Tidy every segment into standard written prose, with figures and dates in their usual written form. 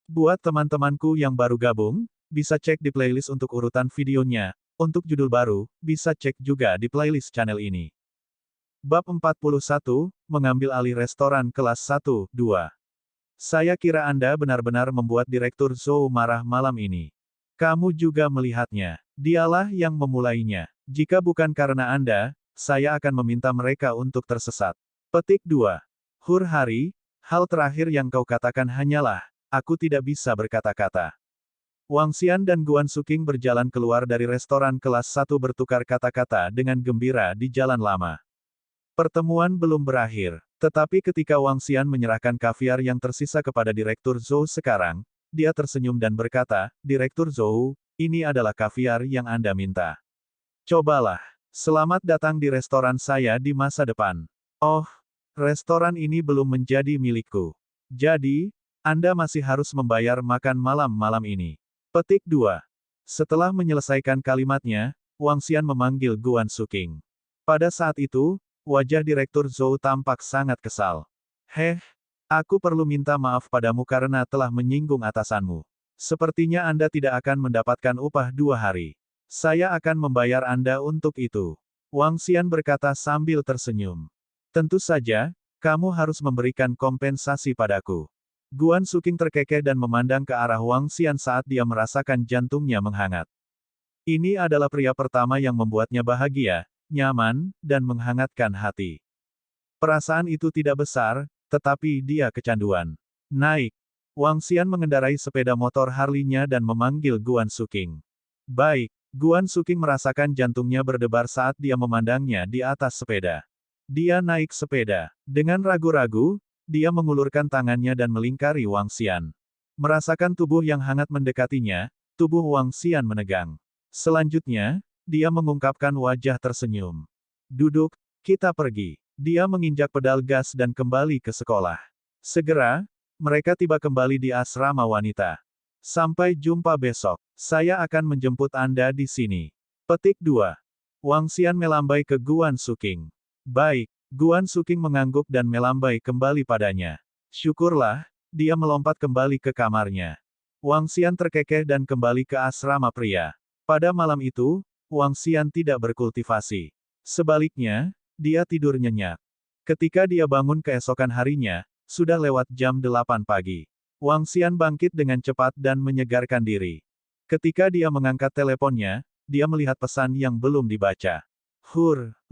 Buat teman-temanku yang baru gabung, bisa cek di playlist untuk urutan videonya. Untuk judul baru, bisa cek juga di playlist channel ini. Bab 41, Mengambil alih restoran kelas 1-2. Saya kira Anda benar-benar membuat Direktur Zhou marah malam ini. Kamu juga melihatnya. Dialah yang memulainya. Jika bukan karena Anda, saya akan meminta mereka untuk tersesat. Petik 2. Hur Hari, hal terakhir yang kau katakan hanyalah, aku tidak bisa berkata-kata. Wang Xian dan Guan Suking berjalan keluar dari restoran kelas 1 bertukar kata-kata dengan gembira di jalan lama. Pertemuan belum berakhir, tetapi ketika Wang Xian menyerahkan kaviar yang tersisa kepada Direktur Zhou sekarang, dia tersenyum dan berkata, Direktur Zhou, ini adalah kaviar yang Anda minta. Cobalah. Selamat datang di restoran saya di masa depan. Oh, restoran ini belum menjadi milikku. Jadi, Anda masih harus membayar makan malam ini. Petik 2. Setelah menyelesaikan kalimatnya, Wang Xian memanggil Guan Suking. Pada saat itu, wajah Direktur Zhou tampak sangat kesal. Aku perlu minta maaf padamu karena telah menyinggung atasanmu. Sepertinya Anda tidak akan mendapatkan upah 2 hari. Saya akan membayar Anda untuk itu. Wang Xian berkata sambil tersenyum. Tentu saja, kamu harus memberikan kompensasi padaku. Guan Suking terkekeh dan memandang ke arah Wang Xian saat dia merasakan jantungnya menghangat. Ini adalah pria pertama yang membuatnya bahagia, nyaman, dan menghangatkan hati. Perasaan itu tidak besar, tetapi dia kecanduan. Naik. Wang Xian mengendarai sepeda motor Harley-nya dan memanggil Guan Suking. Baik. Guan Suking merasakan jantungnya berdebar saat dia memandangnya di atas sepeda. Dia naik sepeda. Dengan ragu-ragu, dia mengulurkan tangannya dan melingkari Wang Xian. Merasakan tubuh yang hangat mendekatinya, tubuh Wang Xian menegang. Selanjutnya, dia mengungkapkan wajah tersenyum. Duduk, kita pergi. Dia menginjak pedal gas dan kembali ke sekolah. Segera, mereka tiba kembali di asrama wanita. Sampai jumpa besok. Saya akan menjemput Anda di sini. Petik 2. Wang Xian melambai ke Guan Suking. Baik. Guan Suking mengangguk dan melambai kembali padanya. Syukurlah, dia melompat kembali ke kamarnya. Wang Xian terkekeh dan kembali ke asrama pria. Pada malam itu, Wang Xian tidak berkultivasi. Sebaliknya, dia tidur nyenyak. Ketika dia bangun keesokan harinya, sudah lewat jam 8 pagi. Wang Xian bangkit dengan cepat dan menyegarkan diri. Ketika dia mengangkat teleponnya, dia melihat pesan yang belum dibaca.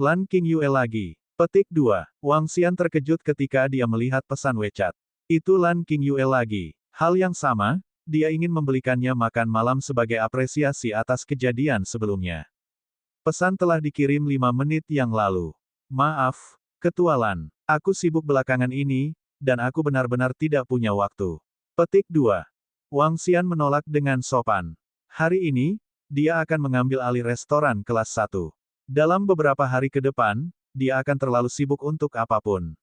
Lan King Yue lagi. Petik 2. Wang Xian terkejut ketika dia melihat pesan WeChat. Itu Lan King Yue lagi. Hal yang sama, dia ingin membelikannya makan malam sebagai apresiasi atas kejadian sebelumnya. Pesan telah dikirim 5 menit yang lalu. Maaf, Ketua Lan. Aku sibuk belakangan ini, dan aku benar-benar tidak punya waktu. Petik 2. Wang Xian menolak dengan sopan. Hari ini, dia akan mengambil alih restoran kelas 1. Dalam beberapa hari ke depan, dia akan terlalu sibuk untuk apapun.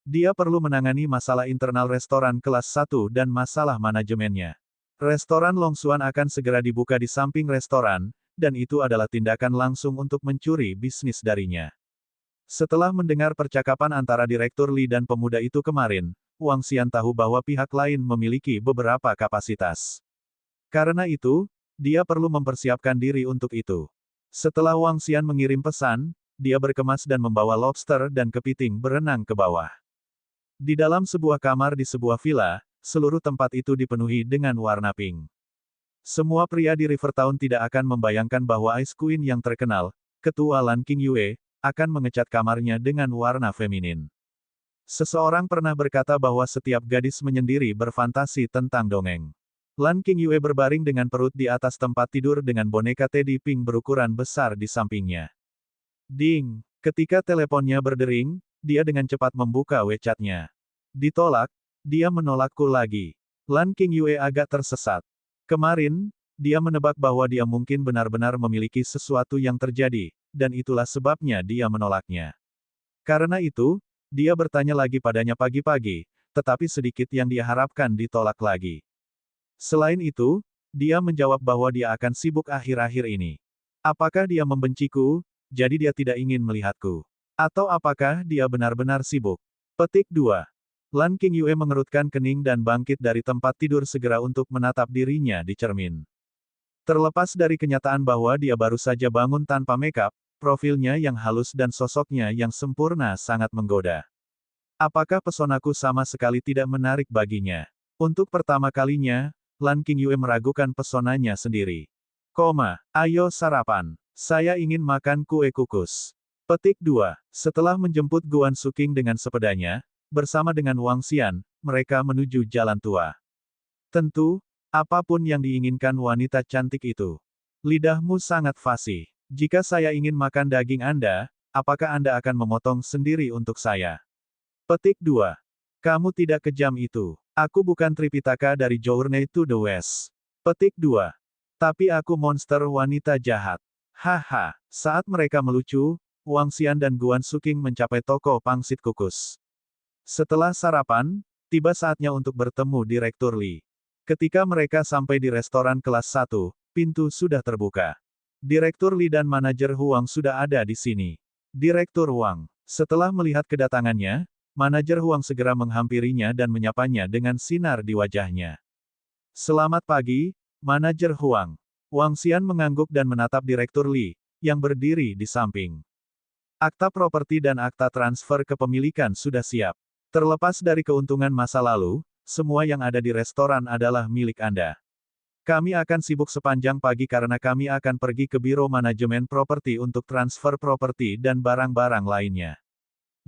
Dia perlu menangani masalah internal restoran kelas 1 dan masalah manajemennya. Restoran Longsuan akan segera dibuka di samping restoran, dan itu adalah tindakan langsung untuk mencuri bisnis darinya. Setelah mendengar percakapan antara Direktur Li dan pemuda itu kemarin, Wang Xian tahu bahwa pihak lain memiliki beberapa kapasitas. Karena itu, dia perlu mempersiapkan diri untuk itu. Setelah Wang Xian mengirim pesan, dia berkemas dan membawa lobster dan kepiting berenang ke bawah. Di dalam sebuah kamar di sebuah villa, seluruh tempat itu dipenuhi dengan warna pink. Semua pria di Rivertown tidak akan membayangkan bahwa Ice Queen yang terkenal, Ketua Lan King Yue, akan mengecat kamarnya dengan warna feminin. Seseorang pernah berkata bahwa setiap gadis menyendiri berfantasi tentang dongeng. Lan King Yue berbaring dengan perut di atas tempat tidur dengan boneka teddy pink berukuran besar di sampingnya. Ding! Ketika teleponnya berdering, dia dengan cepat membuka WeChat-nya. Ditolak, dia menolakku lagi. Lan King Yue agak tersesat. Kemarin, dia menebak bahwa dia mungkin benar-benar memiliki sesuatu yang terjadi, dan itulah sebabnya dia menolaknya. Karena itu, dia bertanya lagi padanya pagi-pagi, tetapi sedikit yang dia harapkan ditolak lagi. Selain itu, dia menjawab bahwa dia akan sibuk akhir-akhir ini. Apakah dia membenciku, jadi dia tidak ingin melihatku? Atau apakah dia benar-benar sibuk? Petik 2. Lan Qingyue mengerutkan kening dan bangkit dari tempat tidur segera untuk menatap dirinya di cermin. Terlepas dari kenyataan bahwa dia baru saja bangun tanpa makeup, profilnya yang halus dan sosoknya yang sempurna sangat menggoda. Apakah pesonaku sama sekali tidak menarik baginya? Untuk pertama kalinya, Lan Qingyue meragukan pesonanya sendiri. Ayo sarapan. Saya ingin makan kue kukus. Petik 2. Setelah menjemput Guan Suking dengan sepedanya, bersama dengan Wang Xian, mereka menuju jalan tua. Tentu, apapun yang diinginkan wanita cantik itu. Lidahmu sangat fasih. Jika saya ingin makan daging Anda, apakah Anda akan memotong sendiri untuk saya? Petik 2. Kamu tidak kejam itu. Aku bukan Tripitaka dari Journey to the West. Petik 2. Tapi aku monster wanita jahat. Haha. Saat mereka melucu, Wang Xian dan Guan Suking mencapai toko pangsit kukus. Setelah sarapan, tiba saatnya untuk bertemu Direktur Li. Ketika mereka sampai di restoran kelas 1, pintu sudah terbuka. Direktur Li dan manajer Huang sudah ada di sini. Direktur Wang. Setelah melihat kedatangannya, manajer Huang segera menghampirinya dan menyapanya dengan sinar di wajahnya. Selamat pagi, manajer Huang. Wang Xian mengangguk dan menatap Direktur Li, yang berdiri di samping. Akta properti dan akta transfer kepemilikan sudah siap. Terlepas dari keuntungan masa lalu, semua yang ada di restoran adalah milik Anda. Kami akan sibuk sepanjang pagi karena kami akan pergi ke Biro Manajemen Properti untuk transfer properti dan barang-barang lainnya.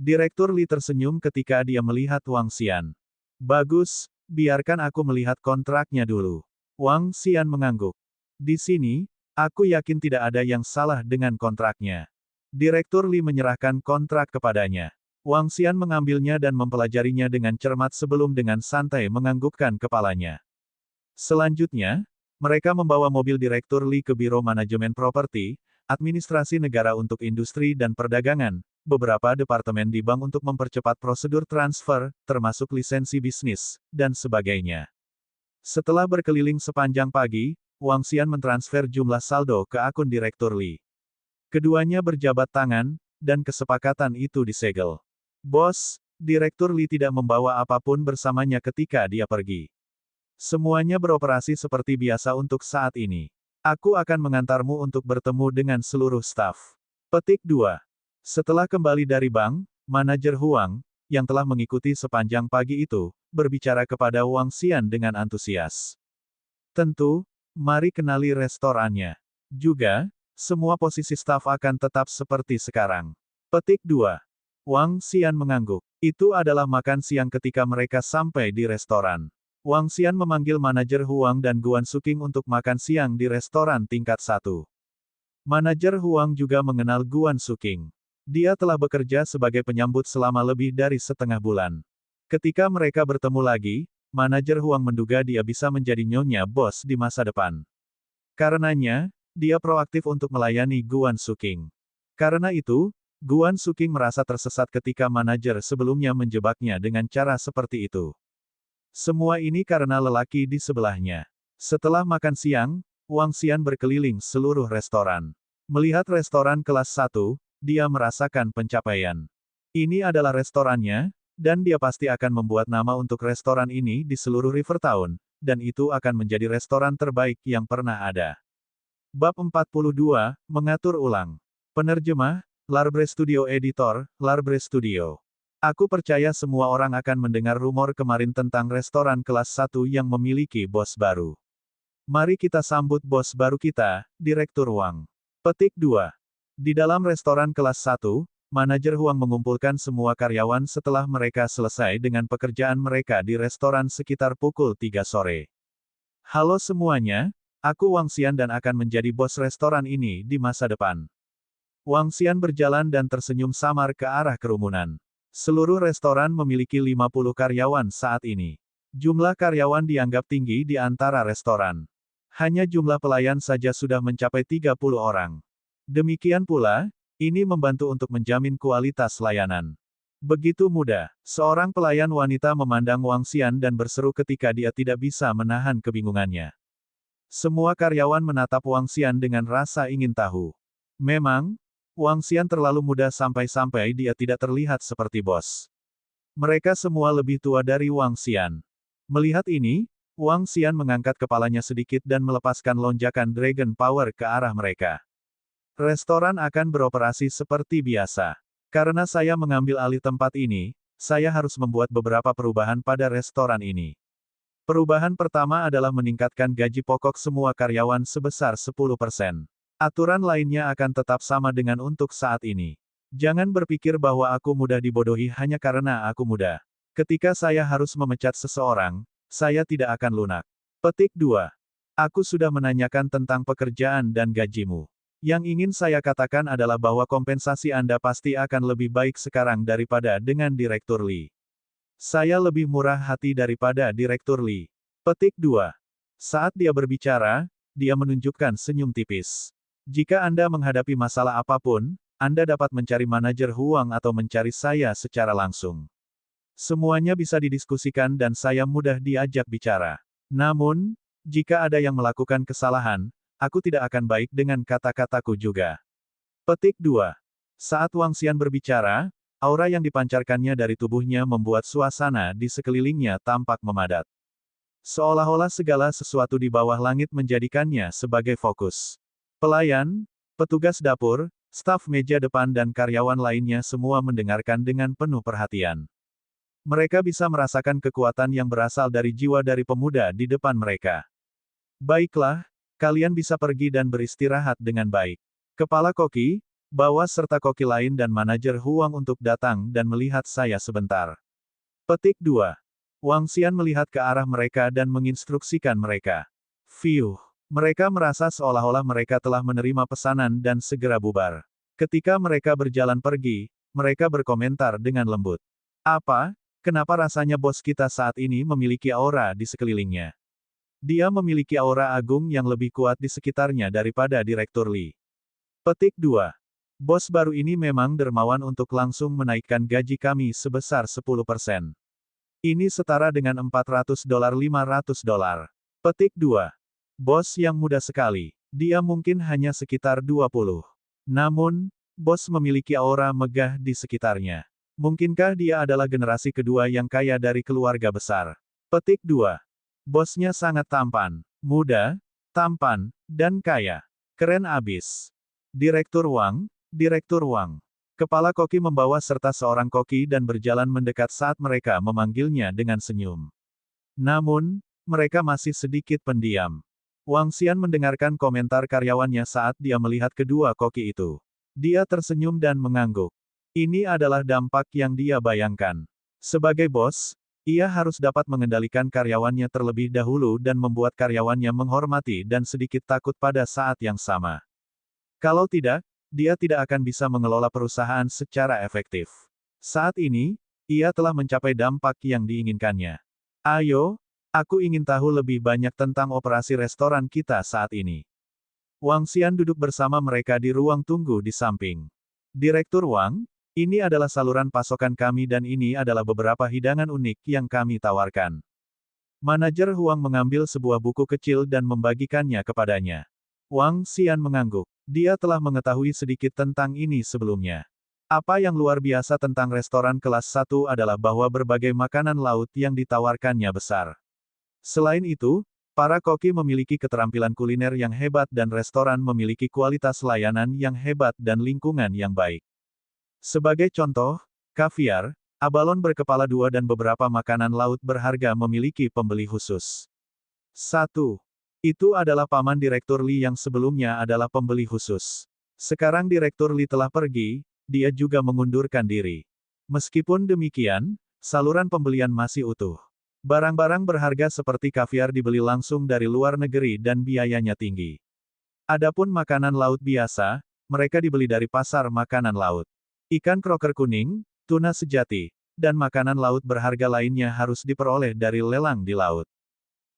Direktur Li tersenyum ketika dia melihat Wang Xian. Bagus, biarkan aku melihat kontraknya dulu. Wang Xian mengangguk. Di sini, aku yakin tidak ada yang salah dengan kontraknya. Direktur Li menyerahkan kontrak kepadanya. Wang Xian mengambilnya dan mempelajarinya dengan cermat sebelum dengan santai menganggukkan kepalanya. Selanjutnya, mereka membawa mobil Direktur Li ke Biro Manajemen Properti, Administrasi Negara untuk Industri dan Perdagangan, beberapa departemen di bank untuk mempercepat prosedur transfer, termasuk lisensi bisnis, dan sebagainya. Setelah berkeliling sepanjang pagi, Wang Xian mentransfer jumlah saldo ke akun Direktur Li. Keduanya berjabat tangan, dan kesepakatan itu disegel. Bos, Direktur Li tidak membawa apapun bersamanya ketika dia pergi. Semuanya beroperasi seperti biasa untuk saat ini. Aku akan mengantarmu untuk bertemu dengan seluruh staf. Petik 2. Setelah kembali dari bank, manajer Huang, yang telah mengikuti sepanjang pagi itu, berbicara kepada Wang Xian dengan antusias. Tentu, mari kenali restorannya. Juga, semua posisi staf akan tetap seperti sekarang. Petik 2. Wang Xian mengangguk. Itu adalah makan siang ketika mereka sampai di restoran. Wang Xian memanggil manajer Huang dan Guan Suking untuk makan siang di restoran tingkat 1. Manajer Huang juga mengenal Guan Suking. Dia telah bekerja sebagai penyambut selama lebih dari setengah bulan. Ketika mereka bertemu lagi, manajer Huang menduga dia bisa menjadi nyonya bos di masa depan. Karenanya, dia proaktif untuk melayani Guan Suking. Karena itu, Guan Suking merasa tersesat ketika manajer sebelumnya menjebaknya dengan cara seperti itu. Semua ini karena lelaki di sebelahnya. Setelah makan siang, Wang Xian berkeliling seluruh restoran. Melihat restoran kelas 1, dia merasakan pencapaian. Ini adalah restorannya, dan dia pasti akan membuat nama untuk restoran ini di seluruh Rivertown, dan itu akan menjadi restoran terbaik yang pernah ada. Bab 42, Mengatur Ulang. Penerjemah, Larbre Studio Editor, Larbre Studio. Aku percaya semua orang akan mendengar rumor kemarin tentang restoran kelas 1 yang memiliki bos baru. Mari kita sambut bos baru kita, Direktur Wang. Petik 2. Di dalam restoran kelas 1, manajer Huang mengumpulkan semua karyawan setelah mereka selesai dengan pekerjaan mereka di restoran sekitar pukul 3 sore. Halo semuanya, aku Wang Xian dan akan menjadi bos restoran ini di masa depan. Wang Xian berjalan dan tersenyum samar ke arah kerumunan. Seluruh restoran memiliki 50 karyawan saat ini. Jumlah karyawan dianggap tinggi di antara restoran. Hanya jumlah pelayan saja sudah mencapai 30 orang. Demikian pula, ini membantu untuk menjamin kualitas layanan. Begitu mudah, seorang pelayan wanita memandang Wang Xian dan berseru ketika dia tidak bisa menahan kebingungannya. Semua karyawan menatap Wang Xian dengan rasa ingin tahu. Memang, Wang Xian terlalu muda sampai-sampai dia tidak terlihat seperti bos. Mereka semua lebih tua dari Wang Xian. Melihat ini, Wang Xian mengangkat kepalanya sedikit dan melepaskan lonjakan Dragon Power ke arah mereka. Restoran akan beroperasi seperti biasa. Karena saya mengambil alih tempat ini, saya harus membuat beberapa perubahan pada restoran ini. Perubahan pertama adalah meningkatkan gaji pokok semua karyawan sebesar 10%. Aturan lainnya akan tetap sama dengan untuk saat ini. Jangan berpikir bahwa aku mudah dibodohi hanya karena aku muda. Ketika saya harus memecat seseorang, saya tidak akan lunak. Petik 2. Aku sudah menanyakan tentang pekerjaan dan gajimu. Yang ingin saya katakan adalah bahwa kompensasi Anda pasti akan lebih baik sekarang daripada dengan Direktur Lee. Saya lebih murah hati daripada Direktur Lee. Petik 2. Saat dia berbicara, dia menunjukkan senyum tipis. Jika Anda menghadapi masalah apapun, Anda dapat mencari manajer Huang atau mencari saya secara langsung. Semuanya bisa didiskusikan dan saya mudah diajak bicara. Namun, jika ada yang melakukan kesalahan, aku tidak akan baik dengan kata-kataku juga. Petik 2. Saat Wang Xian berbicara, aura yang dipancarkannya dari tubuhnya membuat suasana di sekelilingnya tampak memadat. Seolah-olah segala sesuatu di bawah langit menjadikannya sebagai fokus. Pelayan, petugas dapur, staf meja depan dan karyawan lainnya semua mendengarkan dengan penuh perhatian. Mereka bisa merasakan kekuatan yang berasal dari jiwa dari pemuda di depan mereka. Baiklah, kalian bisa pergi dan beristirahat dengan baik. Kepala koki, bawa serta koki lain dan manajer Huang untuk datang dan melihat saya sebentar. Petik 2. Wang Xian melihat ke arah mereka dan menginstruksikan mereka. Fiuh. Mereka merasa seolah-olah mereka telah menerima pesanan dan segera bubar. Ketika mereka berjalan pergi, mereka berkomentar dengan lembut. Apa? Kenapa rasanya bos kita saat ini memiliki aura di sekelilingnya? Dia memiliki aura agung yang lebih kuat di sekitarnya daripada Direktur Lee. Petik 2. Bos baru ini memang dermawan untuk langsung menaikkan gaji kami sebesar 10%. Ini setara dengan $400 $500. Petik 2. Bos yang muda sekali. Dia mungkin hanya sekitar 20. Namun, bos memiliki aura megah di sekitarnya. Mungkinkah dia adalah generasi kedua yang kaya dari keluarga besar? Petik 2. Bosnya sangat tampan, muda, tampan, dan kaya. Keren abis. Direktur Wang, Direktur Wang. Kepala koki membawa serta seorang koki dan berjalan mendekat saat mereka memanggilnya dengan senyum. Namun, mereka masih sedikit pendiam. Wang Xian mendengarkan komentar karyawannya saat dia melihat kedua koki itu. Dia tersenyum dan mengangguk. Ini adalah dampak yang dia bayangkan. Sebagai bos, ia harus dapat mengendalikan karyawannya terlebih dahulu dan membuat karyawannya menghormati dan sedikit takut pada saat yang sama. Kalau tidak, dia tidak akan bisa mengelola perusahaan secara efektif. Saat ini, ia telah mencapai dampak yang diinginkannya. Ayo, aku ingin tahu lebih banyak tentang operasi restoran kita saat ini. Wang Xian duduk bersama mereka di ruang tunggu di samping. Direktur Wang, ini adalah saluran pasokan kami dan ini adalah beberapa hidangan unik yang kami tawarkan. Manajer Huang mengambil sebuah buku kecil dan membagikannya kepadanya. Wang Xian mengangguk. Dia telah mengetahui sedikit tentang ini sebelumnya. Apa yang luar biasa tentang restoran kelas 1 adalah bahwa berbagai makanan laut yang ditawarkannya besar. Selain itu, para koki memiliki keterampilan kuliner yang hebat dan restoran memiliki kualitas layanan yang hebat dan lingkungan yang baik. Sebagai contoh, kaviar, abalon berkepala dua dan beberapa makanan laut berharga memiliki pembeli khusus. 1. Itu adalah paman Direktur Lee yang sebelumnya adalah pembeli khusus. Sekarang Direktur Lee telah pergi, dia juga mengundurkan diri. Meskipun demikian, saluran pembelian masih utuh. Barang-barang berharga seperti kaviar dibeli langsung dari luar negeri dan biayanya tinggi. Adapun makanan laut biasa, mereka dibeli dari pasar makanan laut. Ikan kroker kuning, tuna sejati, dan makanan laut berharga lainnya harus diperoleh dari lelang di laut.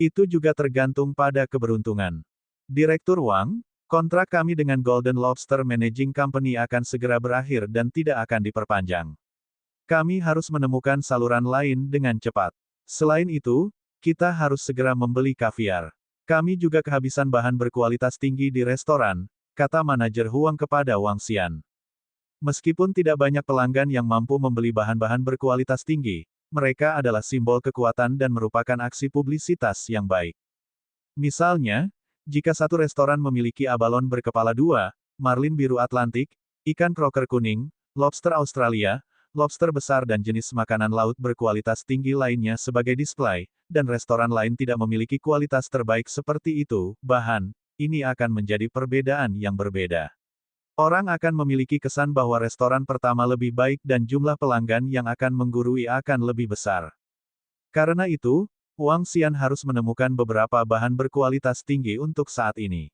Itu juga tergantung pada keberuntungan. Direktur Wang, kontrak kami dengan Golden Lobster Managing Company akan segera berakhir dan tidak akan diperpanjang. Kami harus menemukan saluran lain dengan cepat. Selain itu, kita harus segera membeli kaviar. Kami juga kehabisan bahan berkualitas tinggi di restoran, kata manajer Huang kepada Wang Xian. Meskipun tidak banyak pelanggan yang mampu membeli bahan-bahan berkualitas tinggi, mereka adalah simbol kekuatan dan merupakan aksi publisitas yang baik. Misalnya, jika satu restoran memiliki abalon berkepala dua, marlin biru Atlantik, ikan crocker kuning, lobster Australia, lobster besar dan jenis makanan laut berkualitas tinggi lainnya sebagai display, dan restoran lain tidak memiliki kualitas terbaik seperti itu, ini akan menjadi perbedaan yang berbeda. Orang akan memiliki kesan bahwa restoran pertama lebih baik dan jumlah pelanggan yang akan menggurui akan lebih besar. Karena itu, Wang Xian harus menemukan beberapa bahan berkualitas tinggi untuk saat ini.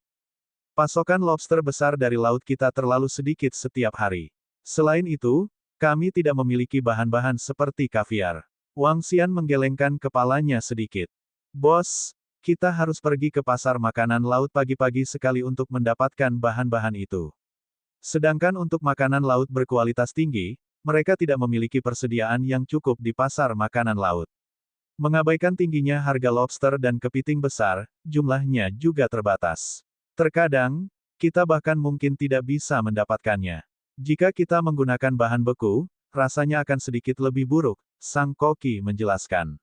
Pasokan lobster besar dari laut kita terlalu sedikit setiap hari. Selain itu, kami tidak memiliki bahan-bahan seperti kaviar. Wang Xian menggelengkan kepalanya sedikit. Bos, kita harus pergi ke pasar makanan laut pagi-pagi sekali untuk mendapatkan bahan-bahan itu. Sedangkan untuk makanan laut berkualitas tinggi, mereka tidak memiliki persediaan yang cukup di pasar makanan laut. Mengabaikan tingginya harga lobster dan kepiting besar, jumlahnya juga terbatas. Terkadang, kita bahkan mungkin tidak bisa mendapatkannya. Jika kita menggunakan bahan beku, rasanya akan sedikit lebih buruk, Sang Koki menjelaskan.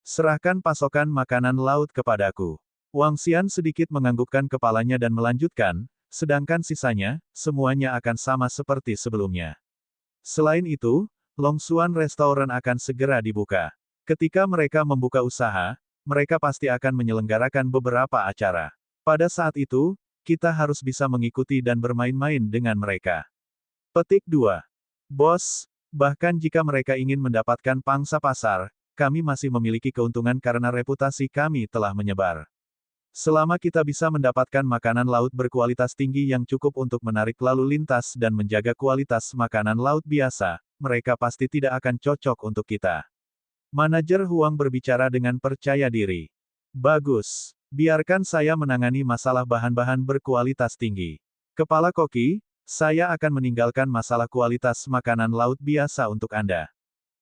Serahkan pasokan makanan laut kepadaku. Wang Xian sedikit menganggukkan kepalanya dan melanjutkan, sedangkan sisanya, semuanya akan sama seperti sebelumnya. Selain itu, Longsuan Restaurant akan segera dibuka. Ketika mereka membuka usaha, mereka pasti akan menyelenggarakan beberapa acara. Pada saat itu, kita harus bisa mengikuti dan bermain-main dengan mereka. Petik 2. Bos, bahkan jika mereka ingin mendapatkan pangsa pasar, kami masih memiliki keuntungan karena reputasi kami telah menyebar. Selama kita bisa mendapatkan makanan laut berkualitas tinggi yang cukup untuk menarik lalu lintas dan menjaga kualitas makanan laut biasa, mereka pasti tidak akan cocok untuk kita. Manajer Huang berbicara dengan percaya diri. Bagus. Biarkan saya menangani masalah bahan-bahan berkualitas tinggi. Kepala Koki, saya akan meninggalkan masalah kualitas makanan laut biasa untuk Anda.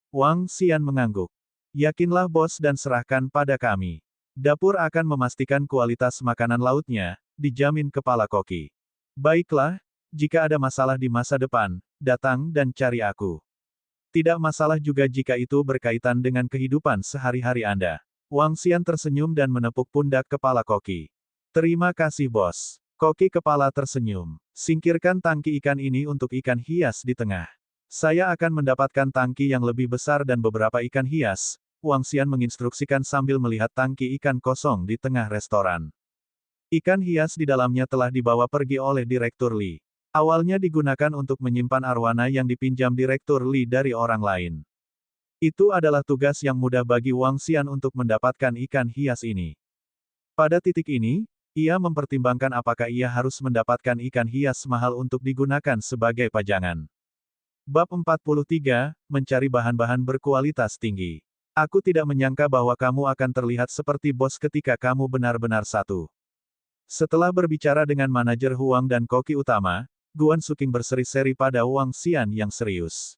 Wang Xian mengangguk. Yakinlah bos dan serahkan pada kami. Dapur akan memastikan kualitas makanan lautnya, dijamin Kepala Koki. Baiklah, jika ada masalah di masa depan, datang dan cari aku. Tidak masalah juga jika itu berkaitan dengan kehidupan sehari-hari Anda. Wang Xian tersenyum dan menepuk pundak Kepala Koki. Terima kasih bos. Koki kepala tersenyum. Singkirkan tangki ikan ini untuk ikan hias di tengah. Saya akan mendapatkan tangki yang lebih besar dan beberapa ikan hias, Wang Xian menginstruksikan sambil melihat tangki ikan kosong di tengah restoran. Ikan hias di dalamnya telah dibawa pergi oleh Direktur Li. Awalnya digunakan untuk menyimpan arwana yang dipinjam Direktur Li dari orang lain. Itu adalah tugas yang mudah bagi Wang Xian untuk mendapatkan ikan hias ini. Pada titik ini, ia mempertimbangkan apakah ia harus mendapatkan ikan hias mahal untuk digunakan sebagai pajangan. Bab 43, Mencari bahan-bahan berkualitas tinggi. Aku tidak menyangka bahwa kamu akan terlihat seperti bos ketika kamu benar-benar satu. Setelah berbicara dengan manajer Huang dan koki utama, Guan Suking berseri-seri pada Wang Xian yang serius.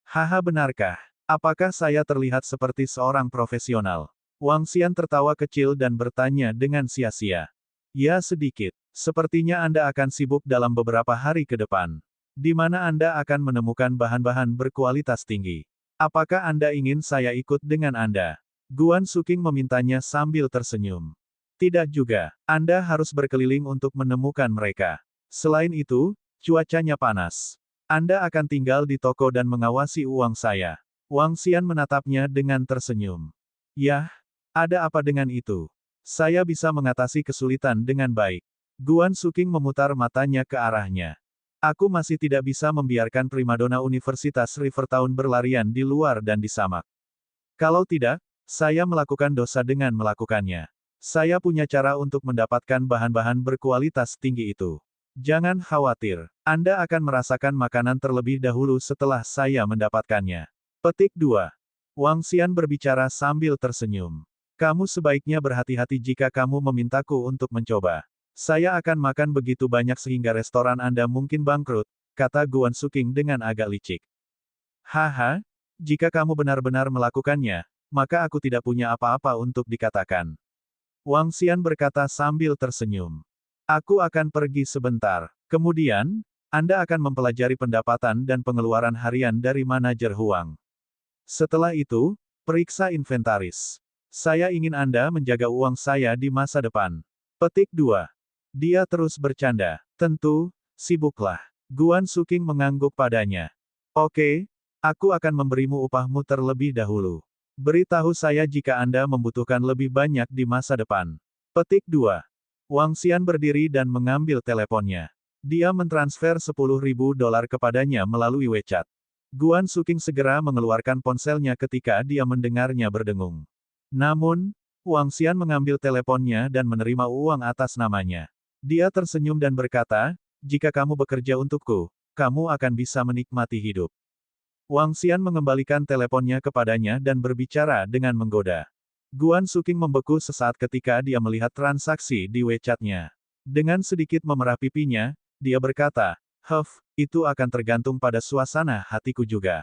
Haha benarkah? Apakah saya terlihat seperti seorang profesional? Wang Xian tertawa kecil dan bertanya dengan sia-sia. Ya sedikit. Sepertinya Anda akan sibuk dalam beberapa hari ke depan. Di mana Anda akan menemukan bahan-bahan berkualitas tinggi. Apakah Anda ingin saya ikut dengan Anda? Guan Suking memintanya sambil tersenyum. Tidak juga. Anda harus berkeliling untuk menemukan mereka. Selain itu, cuacanya panas. Anda akan tinggal di toko dan mengawasi uang saya. Wang Xian menatapnya dengan tersenyum. Yah, ada apa dengan itu? Saya bisa mengatasi kesulitan dengan baik. Guan Suking memutar matanya ke arahnya. Aku masih tidak bisa membiarkan primadona Universitas Rivertown berlarian di luar dan disamak. Kalau tidak, saya melakukan dosa dengan melakukannya. Saya punya cara untuk mendapatkan bahan-bahan berkualitas tinggi itu. Jangan khawatir, Anda akan merasakan makanan terlebih dahulu setelah saya mendapatkannya. Petik 2. Wang Xian berbicara sambil tersenyum. Kamu sebaiknya berhati-hati jika kamu memintaku untuk mencoba. Saya akan makan begitu banyak sehingga restoran Anda mungkin bangkrut, kata Guan Suking dengan agak licik. Haha, jika kamu benar-benar melakukannya, maka aku tidak punya apa-apa untuk dikatakan. Wang Xian berkata sambil tersenyum. Aku akan pergi sebentar. Kemudian, Anda akan mempelajari pendapatan dan pengeluaran harian dari manajer Huang. Setelah itu, periksa inventaris. Saya ingin Anda menjaga uang saya di masa depan. Petik 2. Dia terus bercanda. Tentu, sibuklah. Guan Suking mengangguk padanya. Oke, aku akan memberimu upahmu terlebih dahulu. Beritahu saya jika Anda membutuhkan lebih banyak di masa depan. Petik 2. Wang Xian berdiri dan mengambil teleponnya. Dia mentransfer $10.000 kepadanya melalui WeChat. Guan Suking segera mengeluarkan ponselnya ketika dia mendengarnya berdengung. Namun, Wang Xian mengambil teleponnya dan menerima uang atas namanya. Dia tersenyum dan berkata, jika kamu bekerja untukku, kamu akan bisa menikmati hidup. Wang Xian mengembalikan teleponnya kepadanya dan berbicara dengan menggoda. Guan Suking membeku sesaat ketika dia melihat transaksi di WeChat-nya. Dengan sedikit memerah pipinya, dia berkata, itu akan tergantung pada suasana hatiku juga.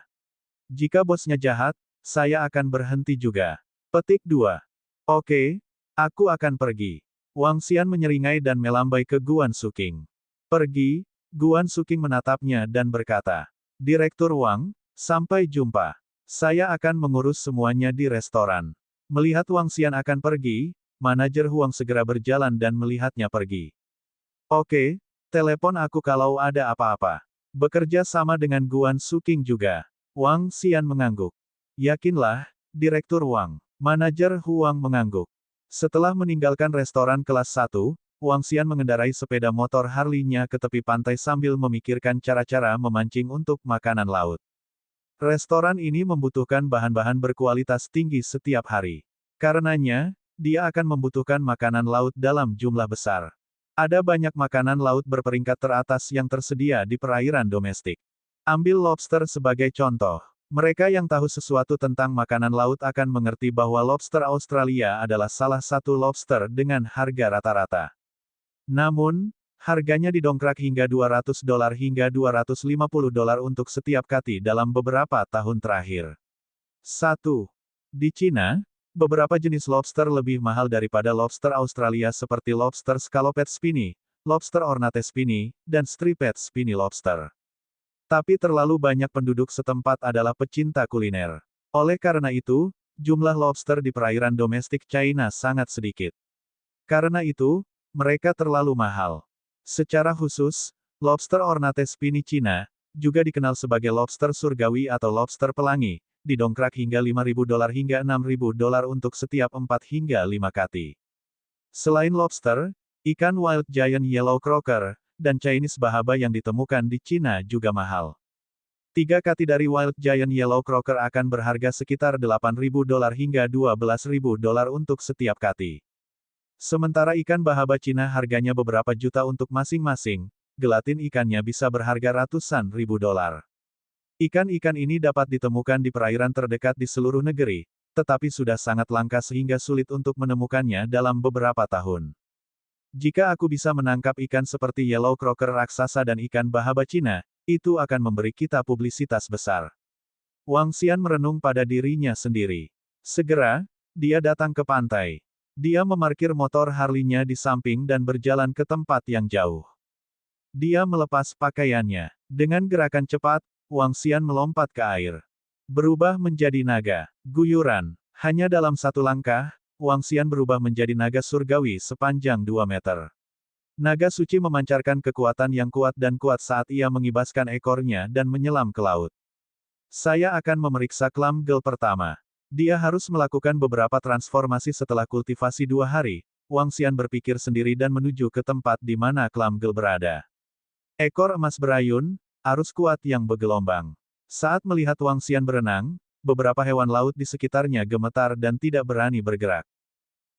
Jika bosnya jahat, saya akan berhenti juga. Petik 2. Oke, aku akan pergi. Wang Xian menyeringai dan melambai ke Guan Suking. Pergi, Guan Suking menatapnya dan berkata. Direktur Wang, sampai jumpa. Saya akan mengurus semuanya di restoran. Melihat Wang Xian akan pergi, manajer Huang segera berjalan dan melihatnya pergi. Oke, telepon aku kalau ada apa-apa. Bekerja sama dengan Guan Suking juga. Wang Xian mengangguk. Yakinlah, Direktur Wang. Manajer Huang mengangguk. Setelah meninggalkan restoran kelas 1, Wang Xian mengendarai sepeda motor Harley-nya ke tepi pantai sambil memikirkan cara-cara memancing untuk makanan laut. Restoran ini membutuhkan bahan-bahan berkualitas tinggi setiap hari. Karenanya, dia akan membutuhkan makanan laut dalam jumlah besar. Ada banyak makanan laut berperingkat teratas yang tersedia di perairan domestik. Ambil lobster sebagai contoh. Mereka yang tahu sesuatu tentang makanan laut akan mengerti bahwa lobster Australia adalah salah satu lobster dengan harga rata-rata. Namun, harganya didongkrak hingga $200 hingga $250 untuk setiap kati dalam beberapa tahun terakhir. 1. Di Cina, beberapa jenis lobster lebih mahal daripada lobster Australia seperti lobster scalloped spiny, lobster ornate spiny, dan striped spiny lobster. Tapi terlalu banyak penduduk setempat adalah pecinta kuliner. Oleh karena itu, jumlah lobster di perairan domestik China sangat sedikit. Karena itu, mereka terlalu mahal. Secara khusus, lobster ornate spiny Cina, juga dikenal sebagai lobster surgawi atau lobster pelangi, didongkrak hingga $5.000 hingga $6.000 untuk setiap 4 hingga 5 kati. Selain lobster, ikan wild giant yellow croaker, dan Chinese bahaba yang ditemukan di Cina juga mahal. 3 kati dari wild giant yellow croaker akan berharga sekitar $8.000 hingga $12.000 untuk setiap kati. Sementara ikan bahaba Cina harganya beberapa juta untuk masing-masing, gelatin ikannya bisa berharga ratusan ribu dolar. Ikan-ikan ini dapat ditemukan di perairan terdekat di seluruh negeri, tetapi sudah sangat langka sehingga sulit untuk menemukannya dalam beberapa tahun. Jika aku bisa menangkap ikan seperti yellow croaker raksasa dan ikan bahaba Cina, itu akan memberi kita publisitas besar. Wang Xian merenung pada dirinya sendiri. Segera, dia datang ke pantai. Dia memarkir motor Harley-nya di samping dan berjalan ke tempat yang jauh. Dia melepas pakaiannya. Dengan gerakan cepat, Wang Xian melompat ke air. Berubah menjadi naga. Guyuran. Hanya dalam satu langkah, Wang Xian berubah menjadi naga surgawi sepanjang 2 meter. Naga suci memancarkan kekuatan yang kuat dan kuat saat ia mengibaskan ekornya dan menyelam ke laut. Saya akan memeriksa Clam Girl pertama. Dia harus melakukan beberapa transformasi setelah kultivasi 2 hari. Wang Xian berpikir sendiri dan menuju ke tempat di mana Clam Girl berada. Ekor emas berayun, arus kuat yang bergelombang. Saat melihat Wang Xian berenang, beberapa hewan laut di sekitarnya gemetar dan tidak berani bergerak.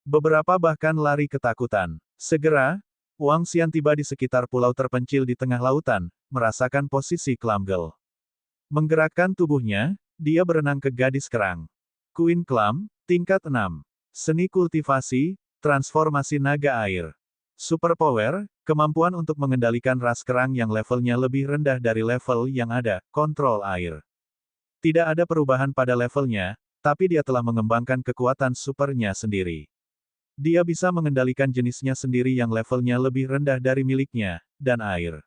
Beberapa bahkan lari ketakutan. Segera, Wang Xian tiba di sekitar pulau terpencil di tengah lautan, merasakan posisi Clam Girl. Menggerakkan tubuhnya, dia berenang ke gadis kerang. Queen Clam, tingkat 6. Seni kultivasi, transformasi naga air. Superpower, kemampuan untuk mengendalikan ras kerang yang levelnya lebih rendah dari level yang ada, kontrol air. Tidak ada perubahan pada levelnya, tapi dia telah mengembangkan kekuatan supernya sendiri. Dia bisa mengendalikan jenisnya sendiri yang levelnya lebih rendah dari miliknya, dan air.